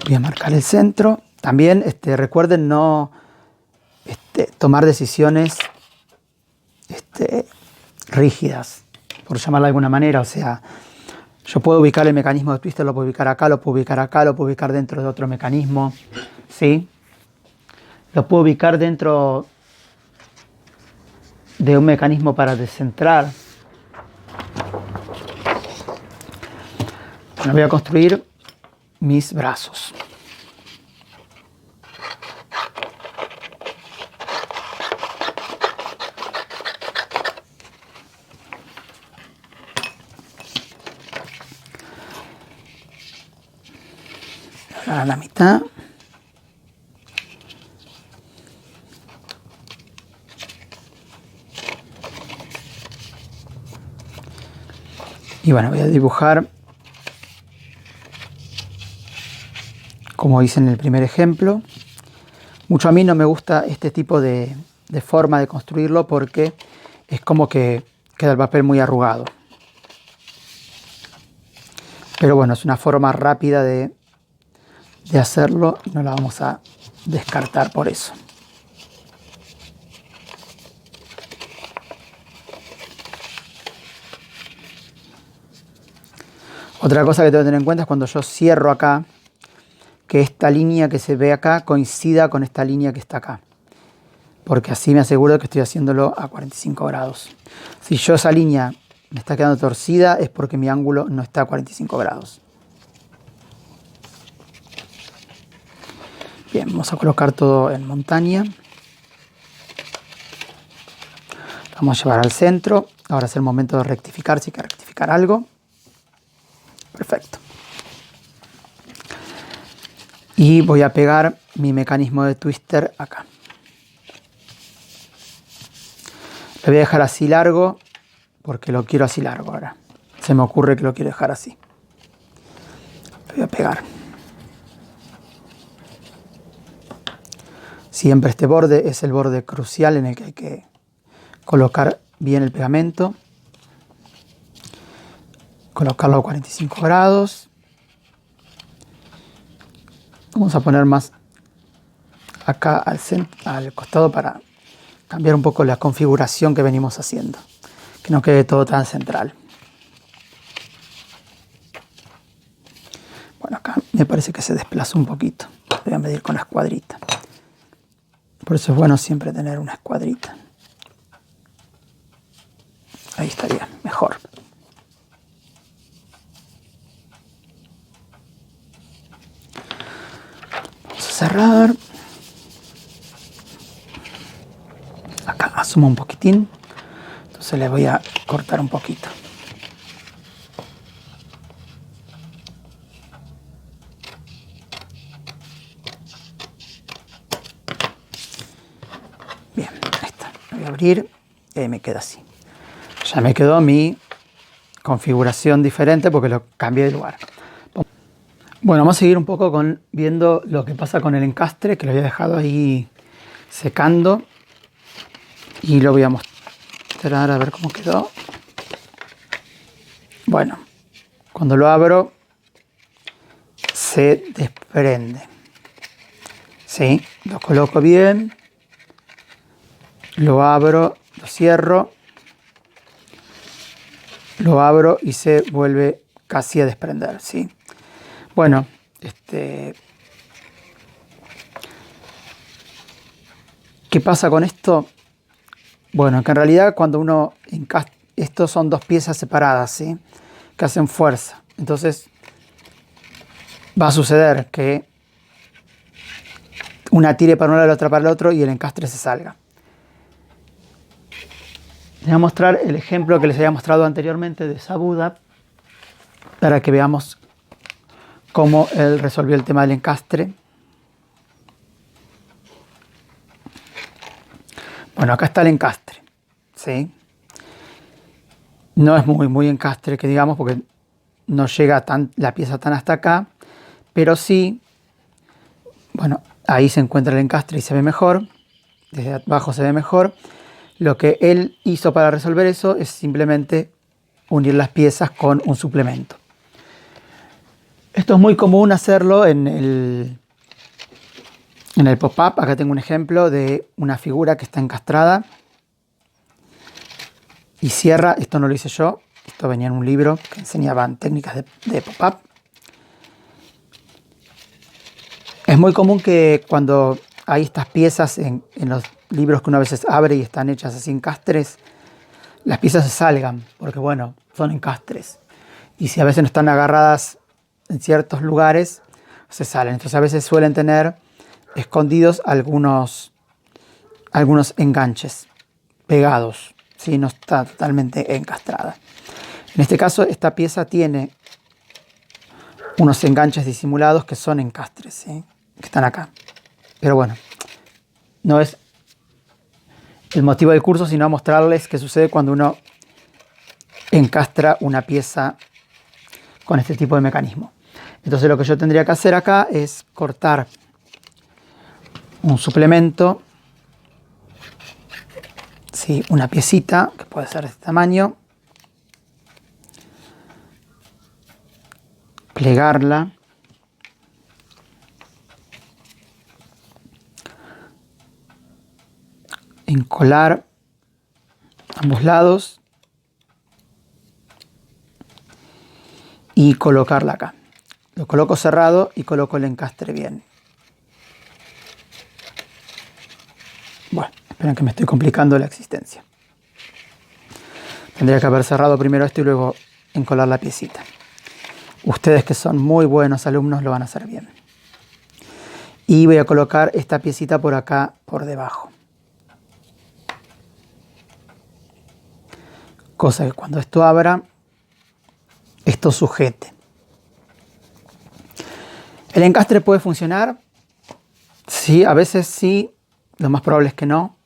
Voy a marcar el centro. También recuerden no tomar decisiones rígidas, por llamarlo de alguna manera. O sea, yo puedo ubicar el mecanismo de twister, lo puedo ubicar acá, lo puedo ubicar acá, lo puedo ubicar dentro de otro mecanismo, ¿sí? Lo puedo ubicar dentro de un mecanismo para descentrar. Bueno, voy a construir mis brazos. A la mitad. Y bueno, voy a dibujar como hice en el primer ejemplo. Mucho a mí no me gusta este tipo de forma de construirlo porque es como que queda el papel muy arrugado. Pero bueno, es una forma rápida de hacerlo y no la vamos a descartar por eso. Otra cosa que tengo que tener en cuenta es cuando yo cierro acá, que esta línea que se ve acá coincida con esta línea que está acá. Porque así me aseguro de que estoy haciéndolo a 45 grados. Si yo esa línea me está quedando torcida es porque mi ángulo no está a 45 grados. Bien, vamos a colocar todo en montaña. Vamos a llevar al centro. Ahora es el momento de rectificar, si hay que rectificar algo. Perfecto. Y voy a pegar mi mecanismo de twister acá. Lo voy a dejar así largo porque lo quiero así largo ahora. Se me ocurre que lo quiero dejar así. Lo voy a pegar. Siempre este borde es el borde crucial en el que hay que colocar bien el pegamento. Colocarlo a 45 grados. Vamos a poner más acá al costado para cambiar un poco la configuración que venimos haciendo. Que no quede todo tan central. Bueno, acá me parece que se desplaza un poquito. Voy a medir con la escuadrita. Por eso es bueno siempre tener una escuadrita. Ahí estaría mejor. Vamos a cerrar. Acá asumo un poquitín. Entonces le voy a cortar un poquito. Bien, ahí está. Lo voy a abrir y ahí me queda así. Ya me quedó mi configuración diferente porque lo cambié de lugar. Bueno, vamos a seguir un poco viendo lo que pasa con el encastre, que lo había dejado ahí secando. Y lo voy a mostrar a ver cómo quedó. Bueno, cuando lo abro se desprende. ¿Sí? Lo coloco bien. Lo abro, lo cierro. Lo abro y se vuelve casi a desprender, ¿sí? Bueno, ¿qué pasa con esto? Bueno, que en realidad cuando uno encastra, estos son dos piezas separadas, ¿sí? Que hacen fuerza. Entonces va a suceder que una tire para un lado y la otra para el otro y el encastre se salga. Les voy a mostrar el ejemplo que les había mostrado anteriormente de Sabuda para que veamos cómo él resolvió el tema del encastre. Bueno, acá está el encastre, ¿sí? No es muy encastre que digamos porque no llega la pieza tan hasta acá, pero sí, bueno, ahí se encuentra el encastre y se ve mejor, desde abajo se ve mejor. Lo que él hizo para resolver eso es simplemente unir las piezas con un suplemento. Esto es muy común hacerlo en el pop-up. Acá tengo un ejemplo de una figura que está encastrada y cierra. Esto no lo hice yo, esto venía en un libro que enseñaban técnicas de pop-up. Es muy común que cuando hay estas piezas en los libros que uno a veces abre y están hechas así encastres, las piezas se salgan, porque bueno, son encastres. Y si a veces no están agarradas en ciertos lugares, se salen. Entonces a veces suelen tener escondidos algunos enganches pegados, ¿sí? No está totalmente encastrada. En este caso, esta pieza tiene unos enganches disimulados que son encastres, ¿sí? Que están acá. Pero bueno, no es el motivo del curso, sino mostrarles qué sucede cuando uno encastra una pieza con este tipo de mecanismo. Entonces lo que yo tendría que hacer acá es cortar un suplemento, ¿sí? Una piecita que puede ser de este tamaño, plegarla, encolar ambos lados y colocarla acá. Lo coloco cerrado y coloco el encastre bien. Bueno, esperen que me estoy complicando la existencia. Tendría que haber cerrado primero esto y luego encolar la piecita. Ustedes que son muy buenos alumnos lo van a hacer bien. Y voy a colocar esta piecita por acá, por debajo. Cosa que cuando esto abra, esto sujete. ¿El encastre puede funcionar? Sí, a veces sí, lo más probable es que no.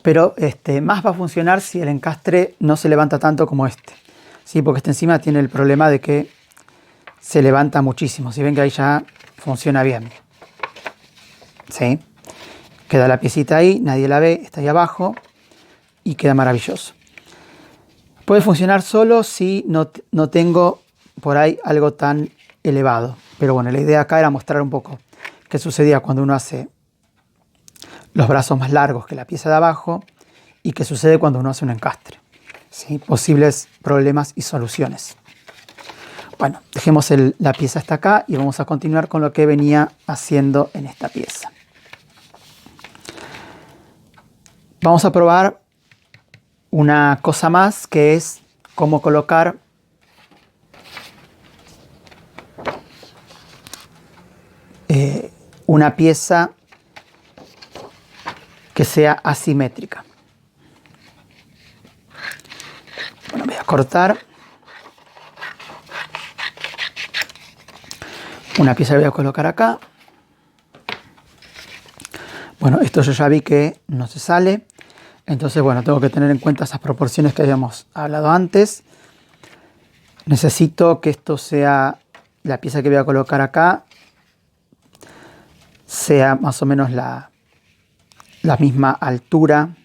Pero más va a funcionar si el encastre no se levanta tanto como este. ¿Sí? Porque este encima tiene el problema de que se levanta muchísimo. Si ven que ahí ya funciona bien. ¿Sí? Queda la piecita ahí, nadie la ve, está ahí abajo y queda maravilloso. Puede funcionar solo si no tengo por ahí algo tan elevado. Pero bueno, la idea acá era mostrar un poco qué sucedía cuando uno hace los brazos más largos que la pieza de abajo y qué sucede cuando uno hace un encastre. ¿Sí? Posibles problemas y soluciones. Bueno, dejemos la pieza hasta acá y vamos a continuar con lo que venía haciendo en esta pieza. Vamos a probar una cosa más que es cómo colocar una pieza que sea asimétrica. Bueno, voy a cortar una pieza, la voy a colocar acá. Bueno, esto yo ya vi que no se sale. Entonces, bueno, tengo que tener en cuenta esas proporciones que habíamos hablado antes. Necesito que esto sea, la pieza que voy a colocar acá, sea más o menos la misma altura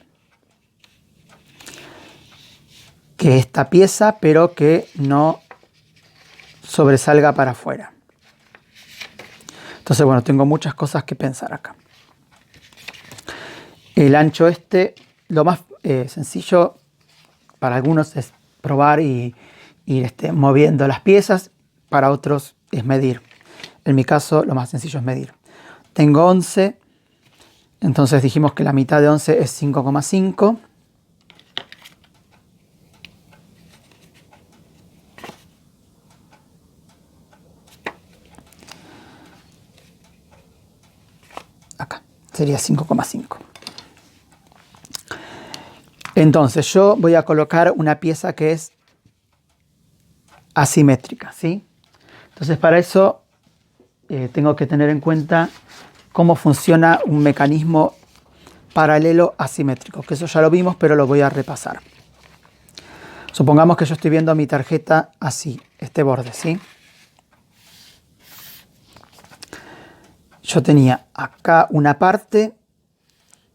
que esta pieza, pero que no sobresalga para afuera. Entonces, bueno, tengo muchas cosas que pensar acá. El ancho lo más sencillo para algunos es probar y ir moviendo las piezas, para otros es medir. En mi caso lo más sencillo es medir. Tengo 11, entonces dijimos que la mitad de 11 es 5,5. Acá sería 5,5. Entonces yo voy a colocar una pieza que es asimétrica, ¿sí? Entonces para eso tengo que tener en cuenta cómo funciona un mecanismo paralelo asimétrico, que eso ya lo vimos, pero lo voy a repasar. Supongamos que yo estoy viendo mi tarjeta así, este borde, ¿sí? Yo tenía acá una parte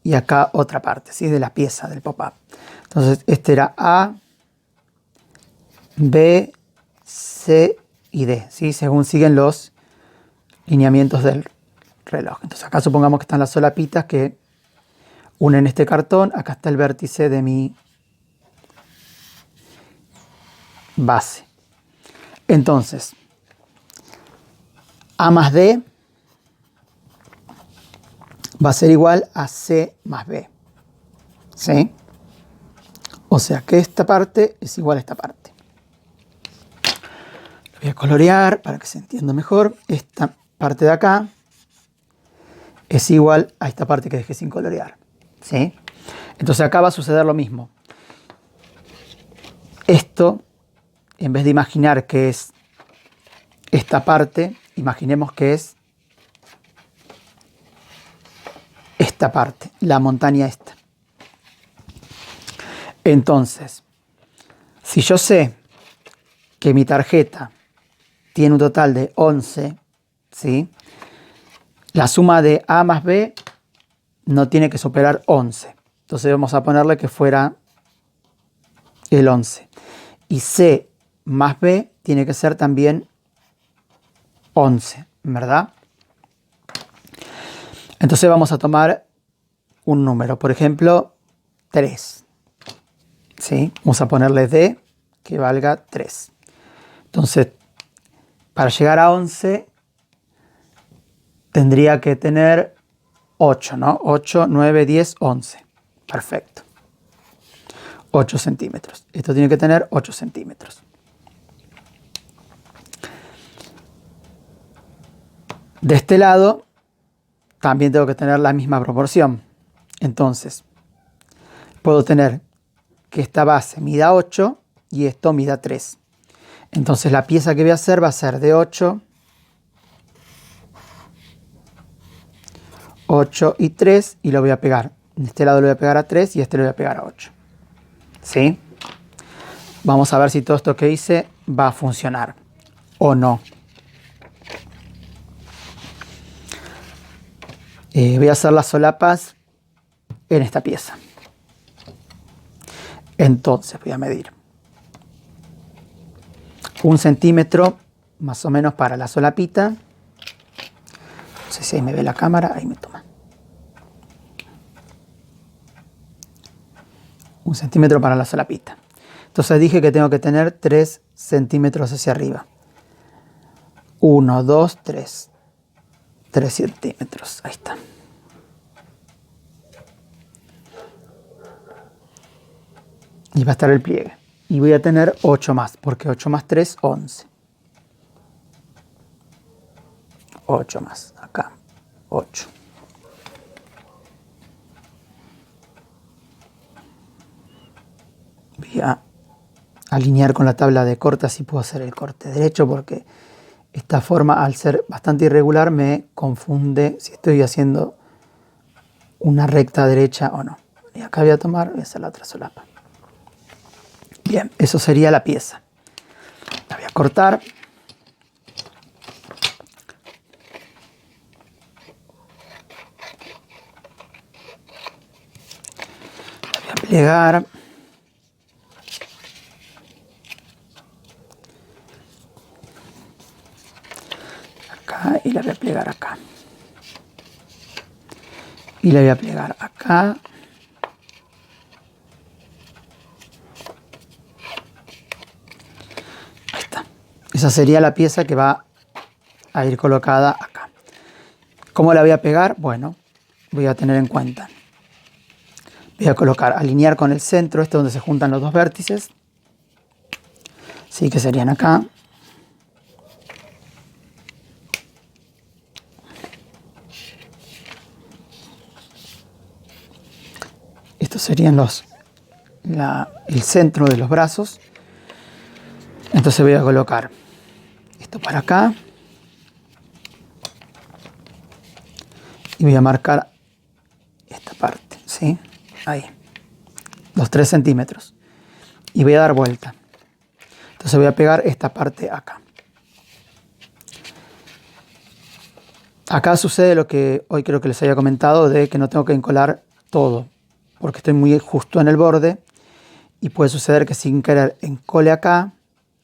y acá otra parte, ¿sí? De la pieza del pop-up. Entonces este era A, B, C y D, ¿sí? Según siguen los lineamientos del reloj. Entonces acá supongamos que están las solapitas que unen este cartón. Acá está el vértice de mi base. Entonces, A más D va a ser igual a C más B. ¿Sí? O sea que esta parte es igual a esta parte. Lo voy a colorear para que se entienda mejor. Esta parte de acá es igual a esta parte que dejé sin colorear. ¿Sí? Entonces acá va a suceder lo mismo. Esto, en vez de imaginar que es esta parte, imaginemos que es esta parte, la montaña esta. Entonces, si yo sé que mi tarjeta tiene un total de 11, ¿sí? La suma de A más B no tiene que superar 11. Entonces vamos a ponerle que fuera el 11. Y C más B tiene que ser también 11, ¿verdad? Entonces vamos a tomar un número, por ejemplo, 3. ¿Sí? Vamos a ponerle D que valga 3. Entonces, para llegar a 11 tendría que tener 8, ¿no? 8, 9, 10, 11. Perfecto. 8 centímetros. Esto tiene que tener 8 centímetros. De este lado también tengo que tener la misma proporción. Entonces, puedo tener que esta base mida 8 y esto mida 3. Entonces la pieza que voy a hacer va a ser de 8, 8 y 3 y lo voy a pegar. En este lado lo voy a pegar a 3 y este lo voy a pegar a 8. ¿Sí? Vamos a ver si todo esto que hice va a funcionar o no. Voy a hacer las solapas en esta pieza. Entonces voy a medir 1 centímetro más o menos para la solapita. No sé si ahí me ve la cámara, ahí me toma. 1 centímetro para la solapita. Entonces dije que tengo que tener 3 centímetros hacia arriba. 1, 2, 3. 3 centímetros, ahí está. Y va a estar el pliegue. Y voy a tener 8 más, porque 8 más 3, 11. 8 más, acá, 8. Voy a alinear con la tabla de corte, así puedo hacer el corte derecho, porque esta forma, al ser bastante irregular, me confunde si estoy haciendo una recta derecha o no. Y acá voy a hacer la otra solapa. Bien, eso sería la pieza. La voy a cortar. La voy a plegar. Acá y la voy a plegar acá. Y la voy a plegar acá. Esa sería la pieza que va a ir colocada acá. ¿Cómo la voy a pegar? Bueno, voy a tener en cuenta. Voy a colocar, alinear con el centro, este donde se juntan los dos vértices. Sí, que serían acá. Estos serían el centro de los brazos. Entonces voy a colocar esto para acá. Y voy a marcar esta parte, ¿sí? Ahí. Los 3 centímetros. Y voy a dar vuelta. Entonces voy a pegar esta parte acá. Acá sucede lo que hoy creo que les había comentado, de que no tengo que encolar todo, porque estoy muy justo en el borde y puede suceder que sin querer encole acá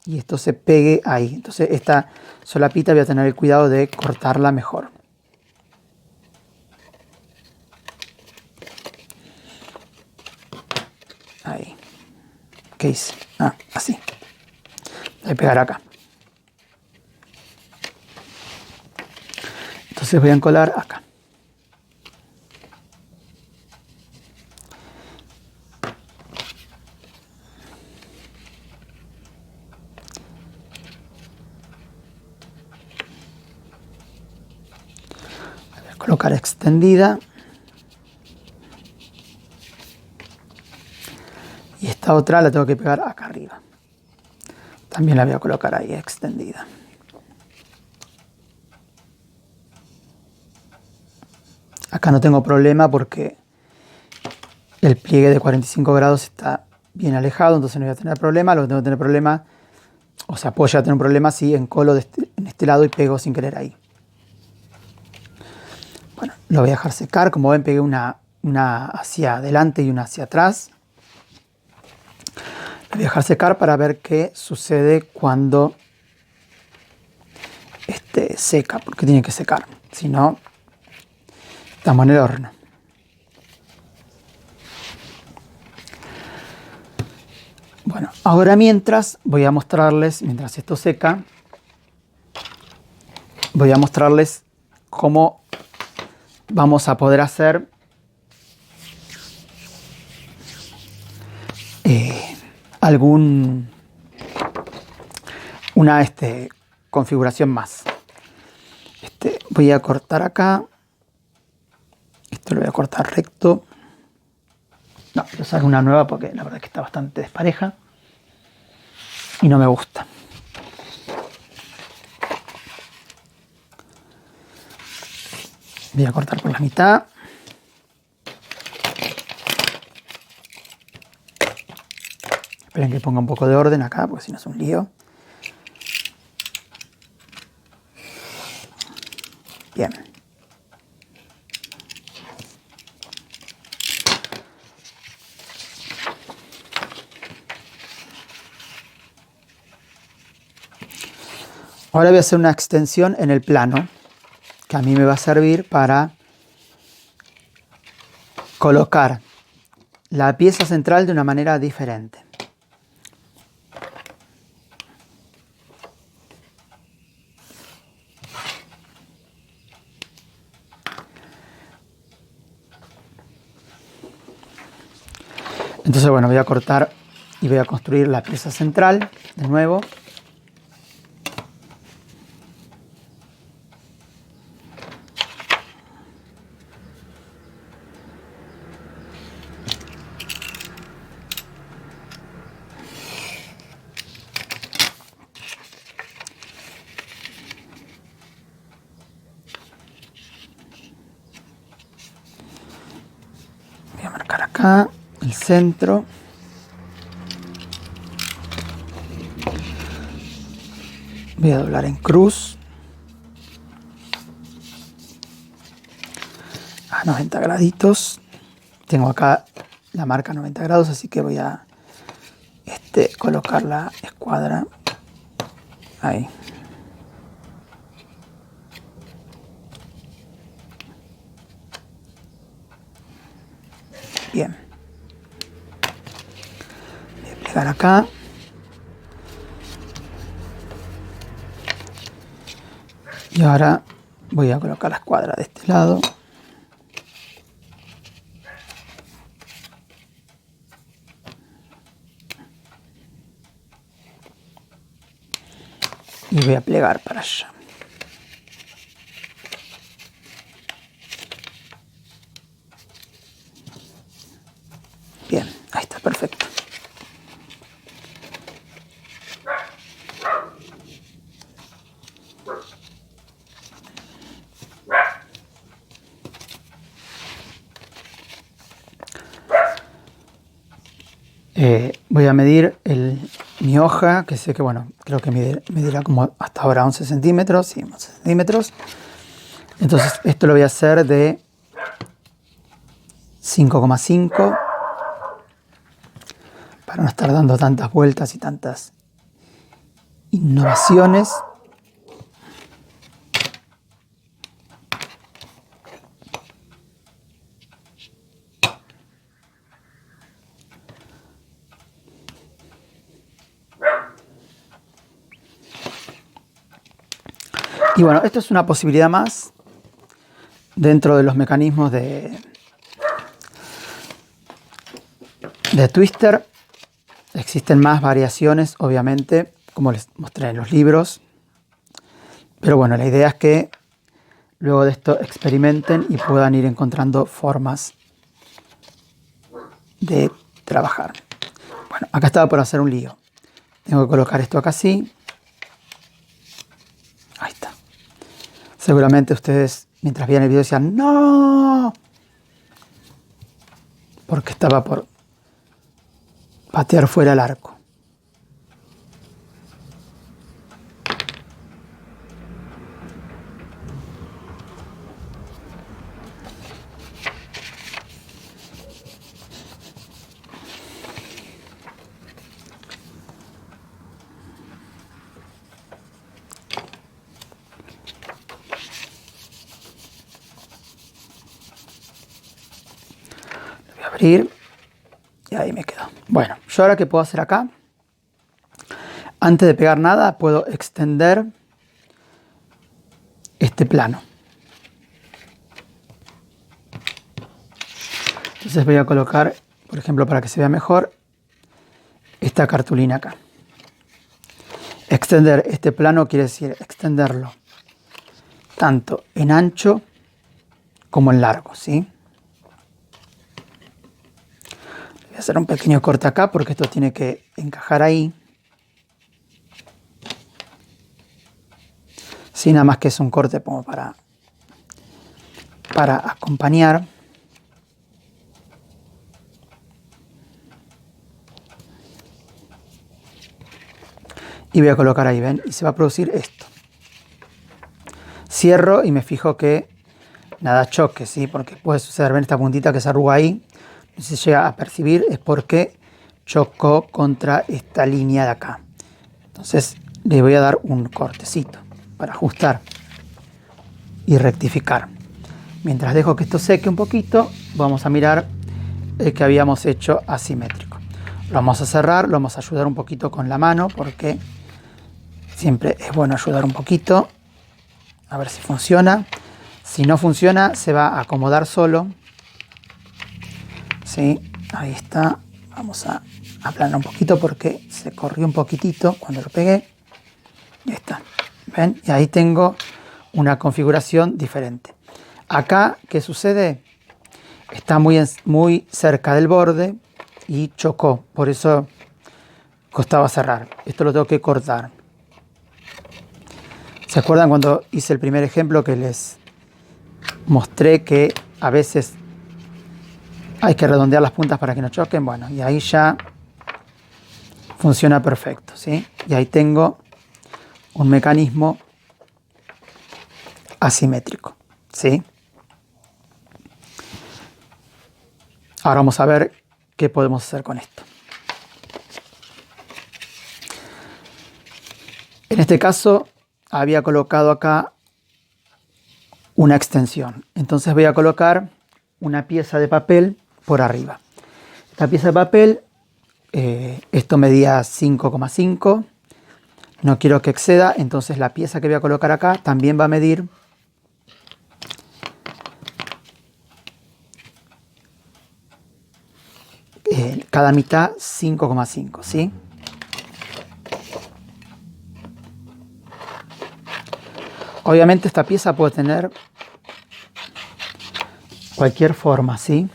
y esto se pegue ahí. Entonces esta solapita voy a tener el cuidado de cortarla mejor. Ahí. ¿Qué hice? Ah, así. Voy a pegar acá. Entonces voy a encolar acá. Voy a colocar extendida. Y esta otra la tengo que pegar acá arriba. También la voy a colocar ahí extendida. Acá no tengo problema porque el pliegue de 45 grados está bien alejado, entonces no voy a tener problema. Lo que tengo que tener problema, o sea, puedo ya tener un problema si encolo en este lado y pego sin querer ahí. Bueno, lo voy a dejar secar. Como ven, pegué una hacia adelante y una hacia atrás. Lo voy a dejar secar para ver qué sucede cuando seca, porque tiene que secar, si no, estamos en el horno. Bueno, ahora mientras voy a mostrarles, mientras esto seca, voy a mostrarles cómo vamos a poder hacer una configuración más. Voy a cortar acá. Esto lo voy a cortar recto. No, yo saco una nueva porque la verdad es que está bastante despareja y no me gusta. Voy a cortar por la mitad. Esperen que ponga un poco de orden acá porque si no es un lío. Bien. Ahora voy a hacer una extensión en el plano que a mí me va a servir para colocar la pieza central de una manera diferente. Entonces, bueno, voy a cortar y voy a construir la pieza central de nuevo. Voy a marcar acá el centro. Voy a doblar en cruz a 90 graditos. Tengo acá la marca 90 grados, así que voy a colocar la escuadra ahí. Bien. Voy a plegar acá. Y ahora voy a colocar la escuadra de este lado. Y voy a plegar para allá. Bien, ahí está, perfecto. Voy a medir mi hoja, que sé que, bueno, creo que medirá como hasta ahora 11 centímetros. Sí, 11 centímetros. Entonces, esto lo voy a hacer de 5,5 para no estar dando tantas vueltas y tantas innovaciones. Y bueno, esto es una posibilidad más dentro de los mecanismos de Twister. Existen más variaciones, obviamente, como les mostré en los libros. Pero bueno, la idea es que luego de esto experimenten y puedan ir encontrando formas de trabajar. Bueno, acá estaba por hacer un lío. Tengo que colocar esto acá así. Ahí está. Seguramente ustedes, mientras veían el video, decían ¡no! Porque estaba por patear fuera el arco. Lo voy a abrir y ahí me quedo. Bueno, yo ahora, ¿qué puedo hacer acá? Antes de pegar nada, puedo extender este plano. Entonces voy a colocar, por ejemplo, para que se vea mejor, esta cartulina acá. Extender este plano quiere decir extenderlo tanto en ancho como en largo, ¿sí? Voy a hacer un pequeño corte acá porque esto tiene que encajar ahí. Sí, nada más que es un corte como para acompañar. Y voy a colocar ahí, ¿ven? Y se va a producir esto. Cierro y me fijo que nada choque, ¿sí? Porque puede suceder, ven esta puntita que se arruga ahí. No se llega a percibir, es porque chocó contra esta línea de acá. Entonces le voy a dar un cortecito para ajustar y rectificar. Mientras dejo que esto seque un poquito, vamos a mirar el que habíamos hecho asimétrico. Lo vamos a cerrar, lo vamos a ayudar un poquito con la mano porque siempre es bueno ayudar un poquito. A ver si funciona. Si no funciona, se va a acomodar solo. Sí, ahí está. Vamos a aplanar un poquito porque se corrió un poquitito cuando lo pegué. Ahí está. ¿Ven? Y ahí tengo una configuración diferente. Acá, ¿qué sucede? Está muy cerca del borde y chocó. Por eso costaba cerrar. Esto lo tengo que cortar. ¿Se acuerdan cuando hice el primer ejemplo que les mostré que a veces hay que redondear las puntas para que no choquen? Bueno, y ahí ya funciona perfecto, ¿sí? Y ahí tengo un mecanismo asimétrico, ¿sí? Ahora vamos a ver qué podemos hacer con esto. En este caso había colocado acá una extensión. Entonces voy a colocar una pieza de papel por arriba. Esta pieza de papel, esto medía 5,5. No quiero que exceda, entonces la pieza que voy a colocar acá también va a medir cada mitad 5,5, ¿sí? Obviamente esta pieza puede tener cualquier forma, ¿sí?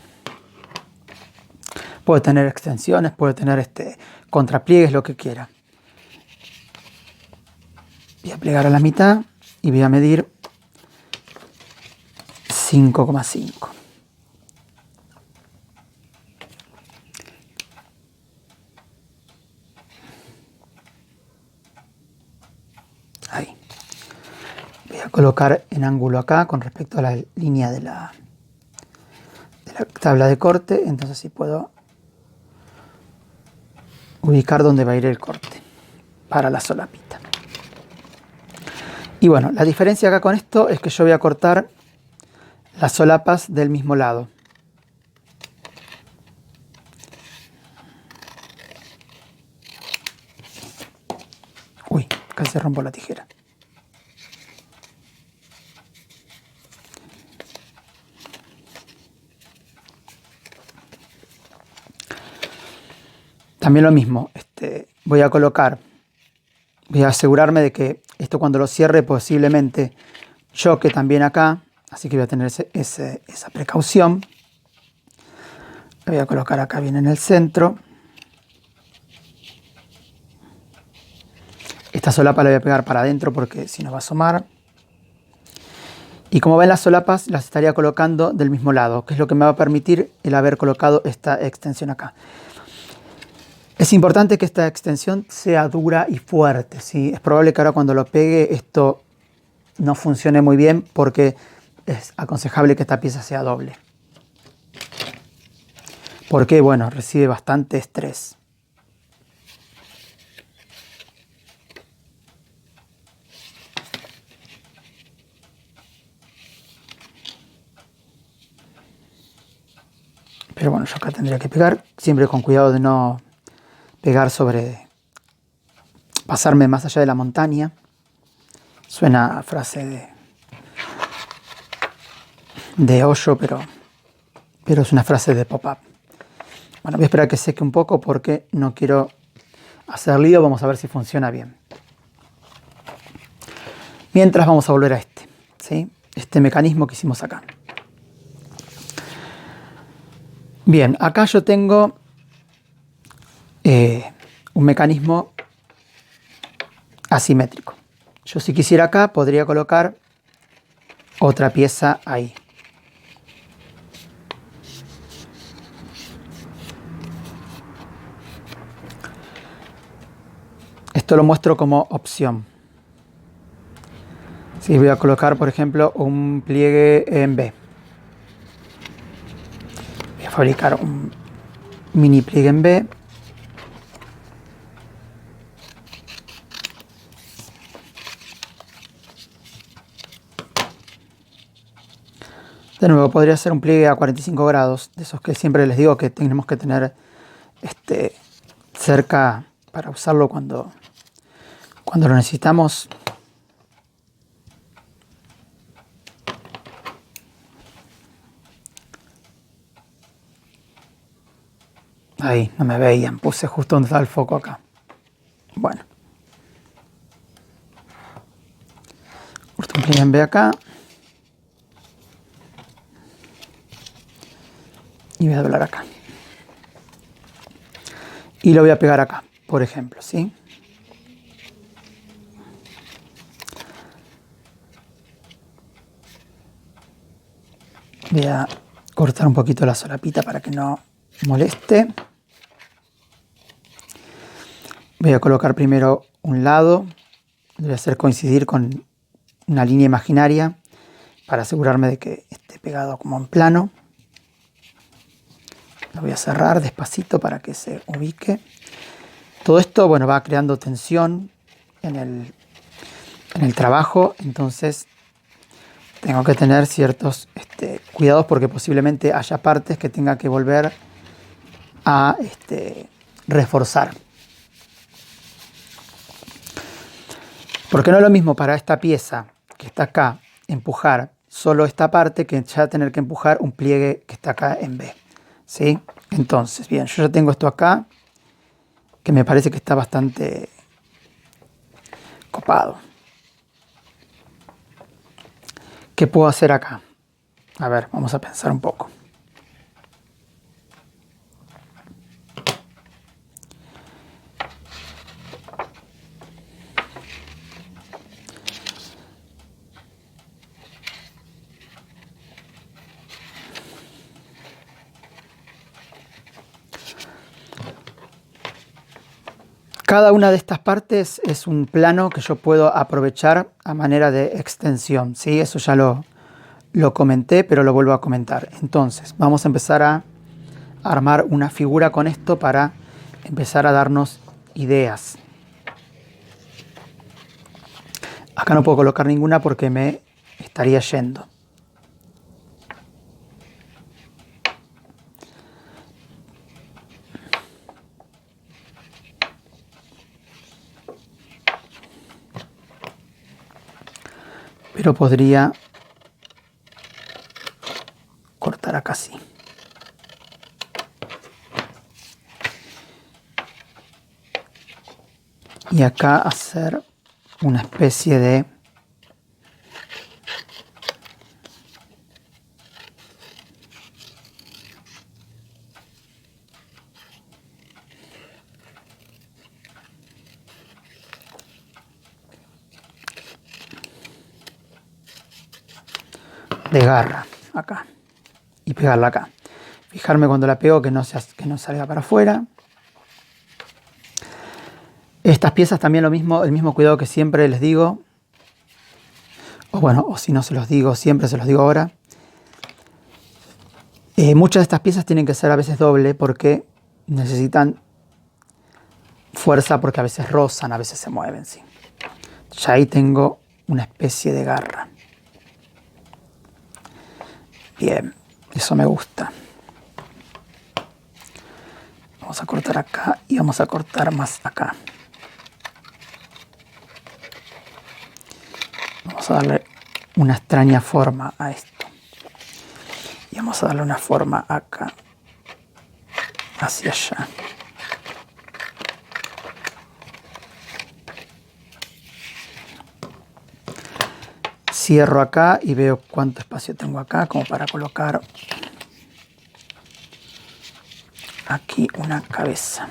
Puede tener extensiones, puede tener contrapliegues, lo que quiera. Voy a plegar a la mitad y voy a medir 5,5. Ahí. Voy a colocar en ángulo acá con respecto a la línea de la tabla de corte, entonces sí puedo ubicar dónde va a ir el corte para la solapita. Y bueno, la diferencia acá con esto es que yo voy a cortar las solapas del mismo lado. Uy, casi rompo la tijera. También lo mismo, voy a asegurarme de que esto cuando lo cierre posiblemente choque también acá, así que voy a tener esa precaución. Lo voy a colocar acá bien en el centro. Esta solapa la voy a pegar para adentro porque si no va a asomar. Y como ven, las solapas las estaría colocando del mismo lado, que es lo que me va a permitir el haber colocado esta extensión acá. Es importante que esta extensión sea dura y fuerte, ¿sí? Es probable que ahora cuando lo pegue esto no funcione muy bien porque es aconsejable que esta pieza sea doble. Porque, bueno, recibe bastante estrés. Pero bueno, yo acá tendría que pegar, siempre con cuidado de no pegar pasarme más allá de la montaña. Suena a frase de hoyo, pero es una frase de pop-up. Bueno, voy a esperar que seque un poco porque no quiero hacer lío. Vamos a ver si funciona bien. Mientras vamos a volver a ¿sí? Este mecanismo que hicimos acá. Bien, acá yo tengo un mecanismo asimétrico. Yo si quisiera acá podría colocar otra pieza ahí. Esto lo muestro como opción. Si voy a colocar, por ejemplo, un pliegue en B. Voy a fabricar un mini pliegue en B. De nuevo, podría ser un pliegue a 45 grados, de esos que siempre les digo que tenemos que tener cerca para usarlo cuando lo necesitamos. Ahí, no me veían, puse justo donde está el foco acá. Bueno. Corto un pliegue en B acá. Y voy a doblar acá. Y lo voy a pegar acá, por ejemplo, ¿sí? Voy a cortar un poquito la solapita para que no moleste. Voy a colocar primero un lado. Lo voy a hacer coincidir con una línea imaginaria para asegurarme de que esté pegado como en plano. Lo voy a cerrar despacito para que se ubique. Todo esto, bueno, va creando tensión en el trabajo, entonces tengo que tener ciertos cuidados porque posiblemente haya partes que tenga que volver a reforzar. Porque no es lo mismo para esta pieza que está acá empujar solo esta parte que ya tener que empujar un pliegue que está acá en B. ¿Sí? Entonces, bien, yo ya tengo esto acá, que me parece que está bastante copado. ¿Qué puedo hacer acá? A ver, vamos a pensar un poco. Cada una de estas partes es un plano que yo puedo aprovechar a manera de extensión, ¿sí? Eso ya lo comenté, pero lo vuelvo a comentar. Entonces, vamos a empezar a armar una figura con esto para empezar a darnos ideas. Acá no puedo colocar ninguna porque me estaría yendo. Pero podría cortar acá así. Y acá hacer una especie de garra acá y pegarla acá. Fijarme cuando la pego que no salga para afuera. Estas piezas también lo mismo, el mismo cuidado que siempre les digo. O bueno, o si no se los digo, siempre se los digo ahora. Muchas de estas piezas tienen que ser a veces doble porque necesitan fuerza, porque a veces rozan, a veces se mueven, ¿sí? Ya ahí tengo una especie de garra. Bien, eso me gusta. Vamos a cortar acá y vamos a cortar más acá. Vamos a darle una extraña forma a esto. Y vamos a darle una forma acá, hacia allá. Cierro acá y veo cuánto espacio tengo acá como para colocar aquí una cabeza.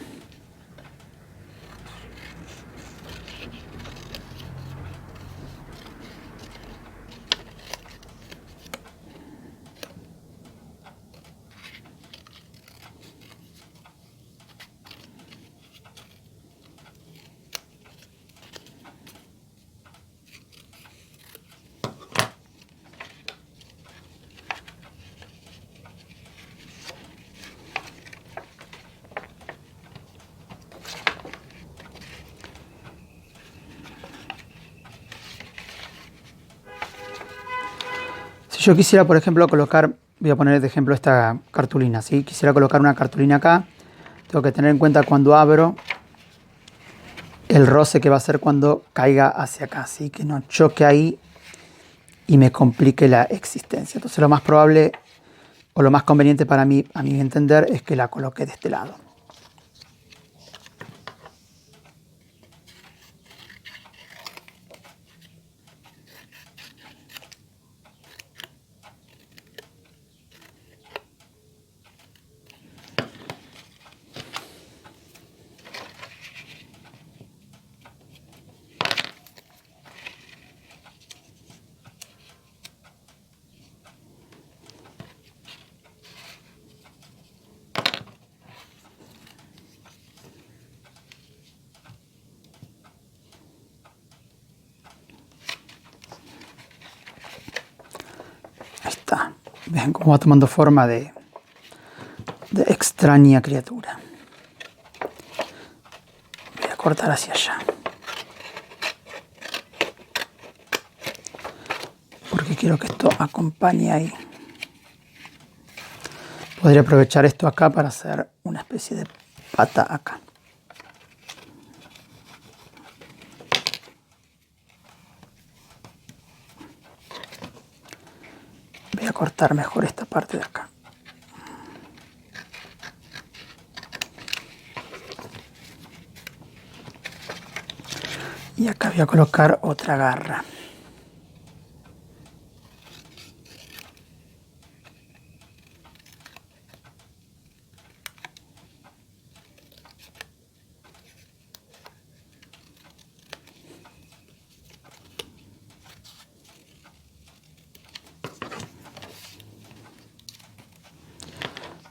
Si yo quisiera, por ejemplo, colocar, voy a poner de ejemplo esta cartulina, ¿sí? Quisiera colocar una cartulina acá, tengo que tener en cuenta cuando abro el roce que va a hacer cuando caiga hacia acá, ¿sí? Que no choque ahí y me complique la existencia. Entonces lo más probable o lo más conveniente para mí, a mi entender, es que la coloque de este lado. Ahí está. Vean cómo va tomando forma de extraña criatura. Voy a cortar hacia allá. Porque quiero que esto acompañe ahí. Podría aprovechar esto acá para hacer una especie de pata acá. Voy a cortar mejor esta parte de acá. Y acá voy a colocar otra garra.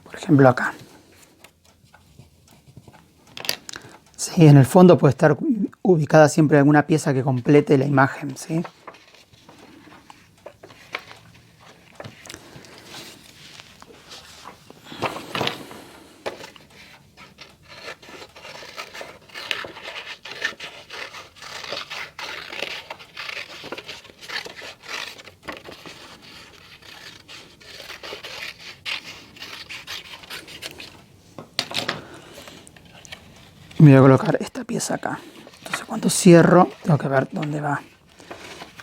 Por ejemplo acá. Sí, en el fondo puede estar ubicada siempre alguna pieza que complete la imagen, ¿sí? Me voy a colocar esta pieza acá. Entonces cuando cierro tengo que ver dónde va,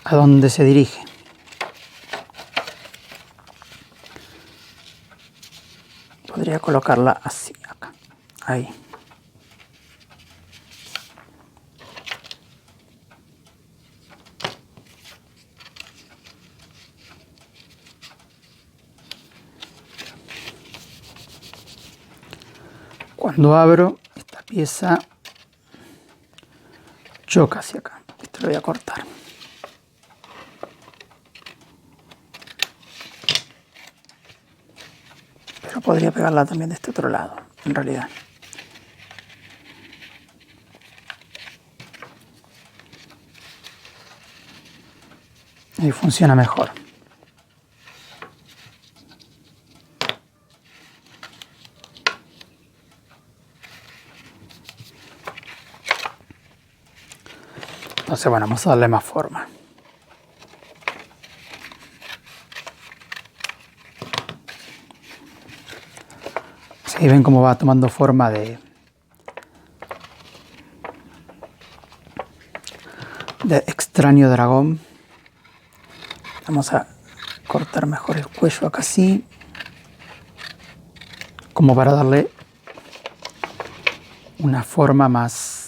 a dónde se dirige. Podría colocarla así acá, ahí. Cuando abro, esta pieza choca hacia acá. Esto lo voy a cortar. Pero podría pegarla también de este otro lado, en realidad. Ahí funciona mejor. Entonces, bueno, vamos a darle más forma. Sí, ven cómo va tomando forma de extraño dragón. Vamos a cortar mejor el cuello acá así, como para darle una forma más.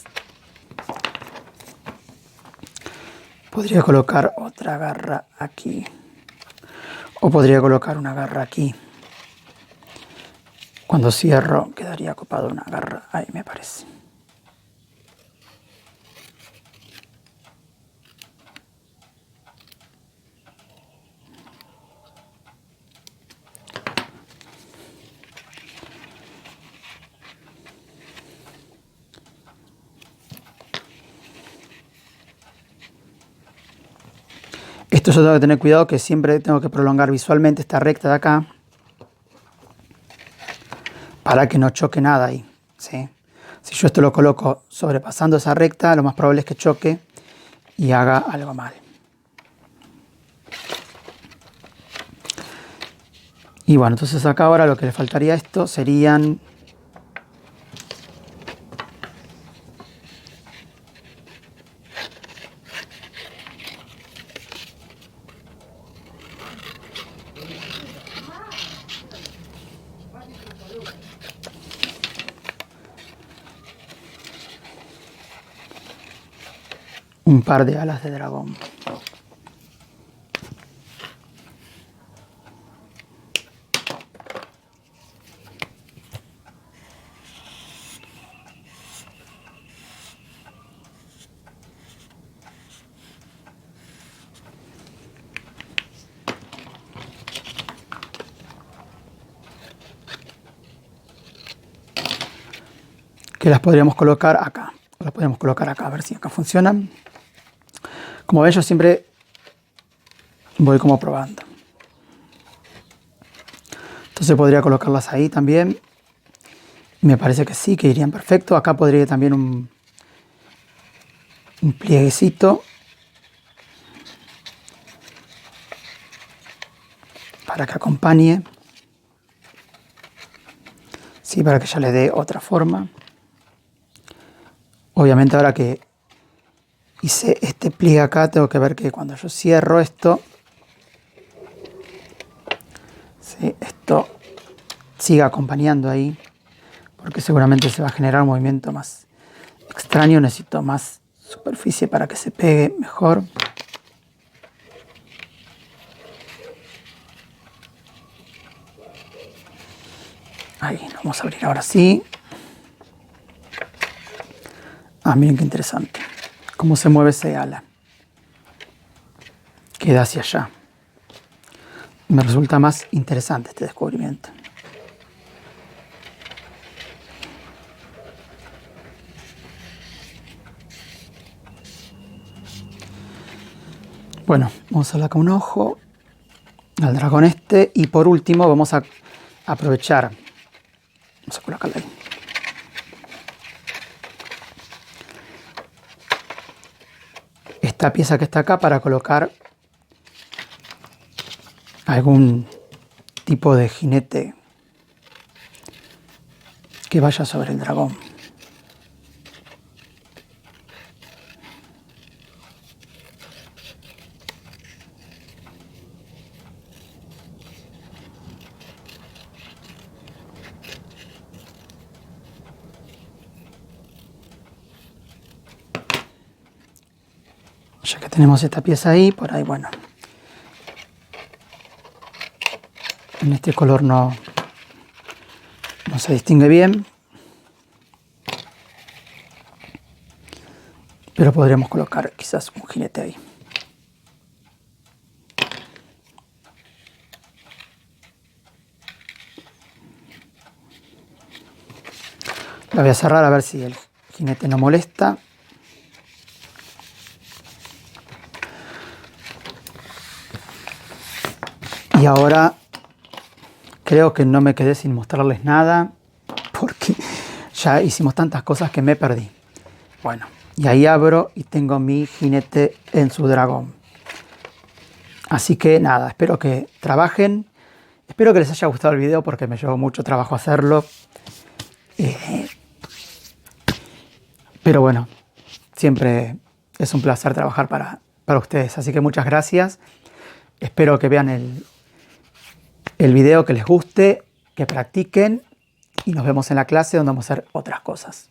Podría colocar otra garra aquí, o podría colocar una garra aquí. Cuando cierro quedaría copado una garra ahí, me parece. Esto yo tengo que tener cuidado, que siempre tengo que prolongar visualmente esta recta de acá para que no choque nada ahí, ¿sí? Si yo esto lo coloco sobrepasando esa recta, lo más probable es que choque y haga algo mal. Y bueno, entonces acá ahora lo que le faltaría a esto serían un par de alas de dragón. Que las podríamos colocar acá. Las podemos colocar acá, a ver si acá funcionan. Como ven, yo siempre voy como probando. Entonces podría colocarlas ahí también. Me parece que sí, que irían perfecto. Acá podría también un plieguecito para que acompañe. Sí, para que ya le dé otra forma. Obviamente ahora que hice este pliegue acá, tengo que ver que cuando yo cierro esto, siga acompañando ahí, porque seguramente se va a generar un movimiento más extraño. Necesito más superficie para que se pegue mejor. Ahí, lo vamos a abrir ahora sí. Ah, miren qué interesante. Cómo se mueve ese ala. Queda hacia allá. Me resulta más interesante este descubrimiento. Bueno, vamos a darle acá un ojo al dragón este. Y por último vamos a aprovechar. Vamos a colocarlo ahí. Esta pieza que está acá para colocar algún tipo de jinete que vaya sobre el dragón. Ya que tenemos esta pieza ahí, por ahí, bueno, en este color no se distingue bien, pero podríamos colocar quizás un jinete ahí. La voy a cerrar a ver si el jinete no molesta. Y ahora creo que no me quedé sin mostrarles nada, porque ya hicimos tantas cosas que me perdí. Bueno, y ahí abro y tengo mi jinete en su dragón. Así que nada, espero que trabajen. Espero que les haya gustado el video porque me llevó mucho trabajo hacerlo. Pero bueno, siempre es un placer trabajar para ustedes. Así que muchas gracias. Espero que vean el video, que les guste, que practiquen y nos vemos en la clase donde vamos a hacer otras cosas.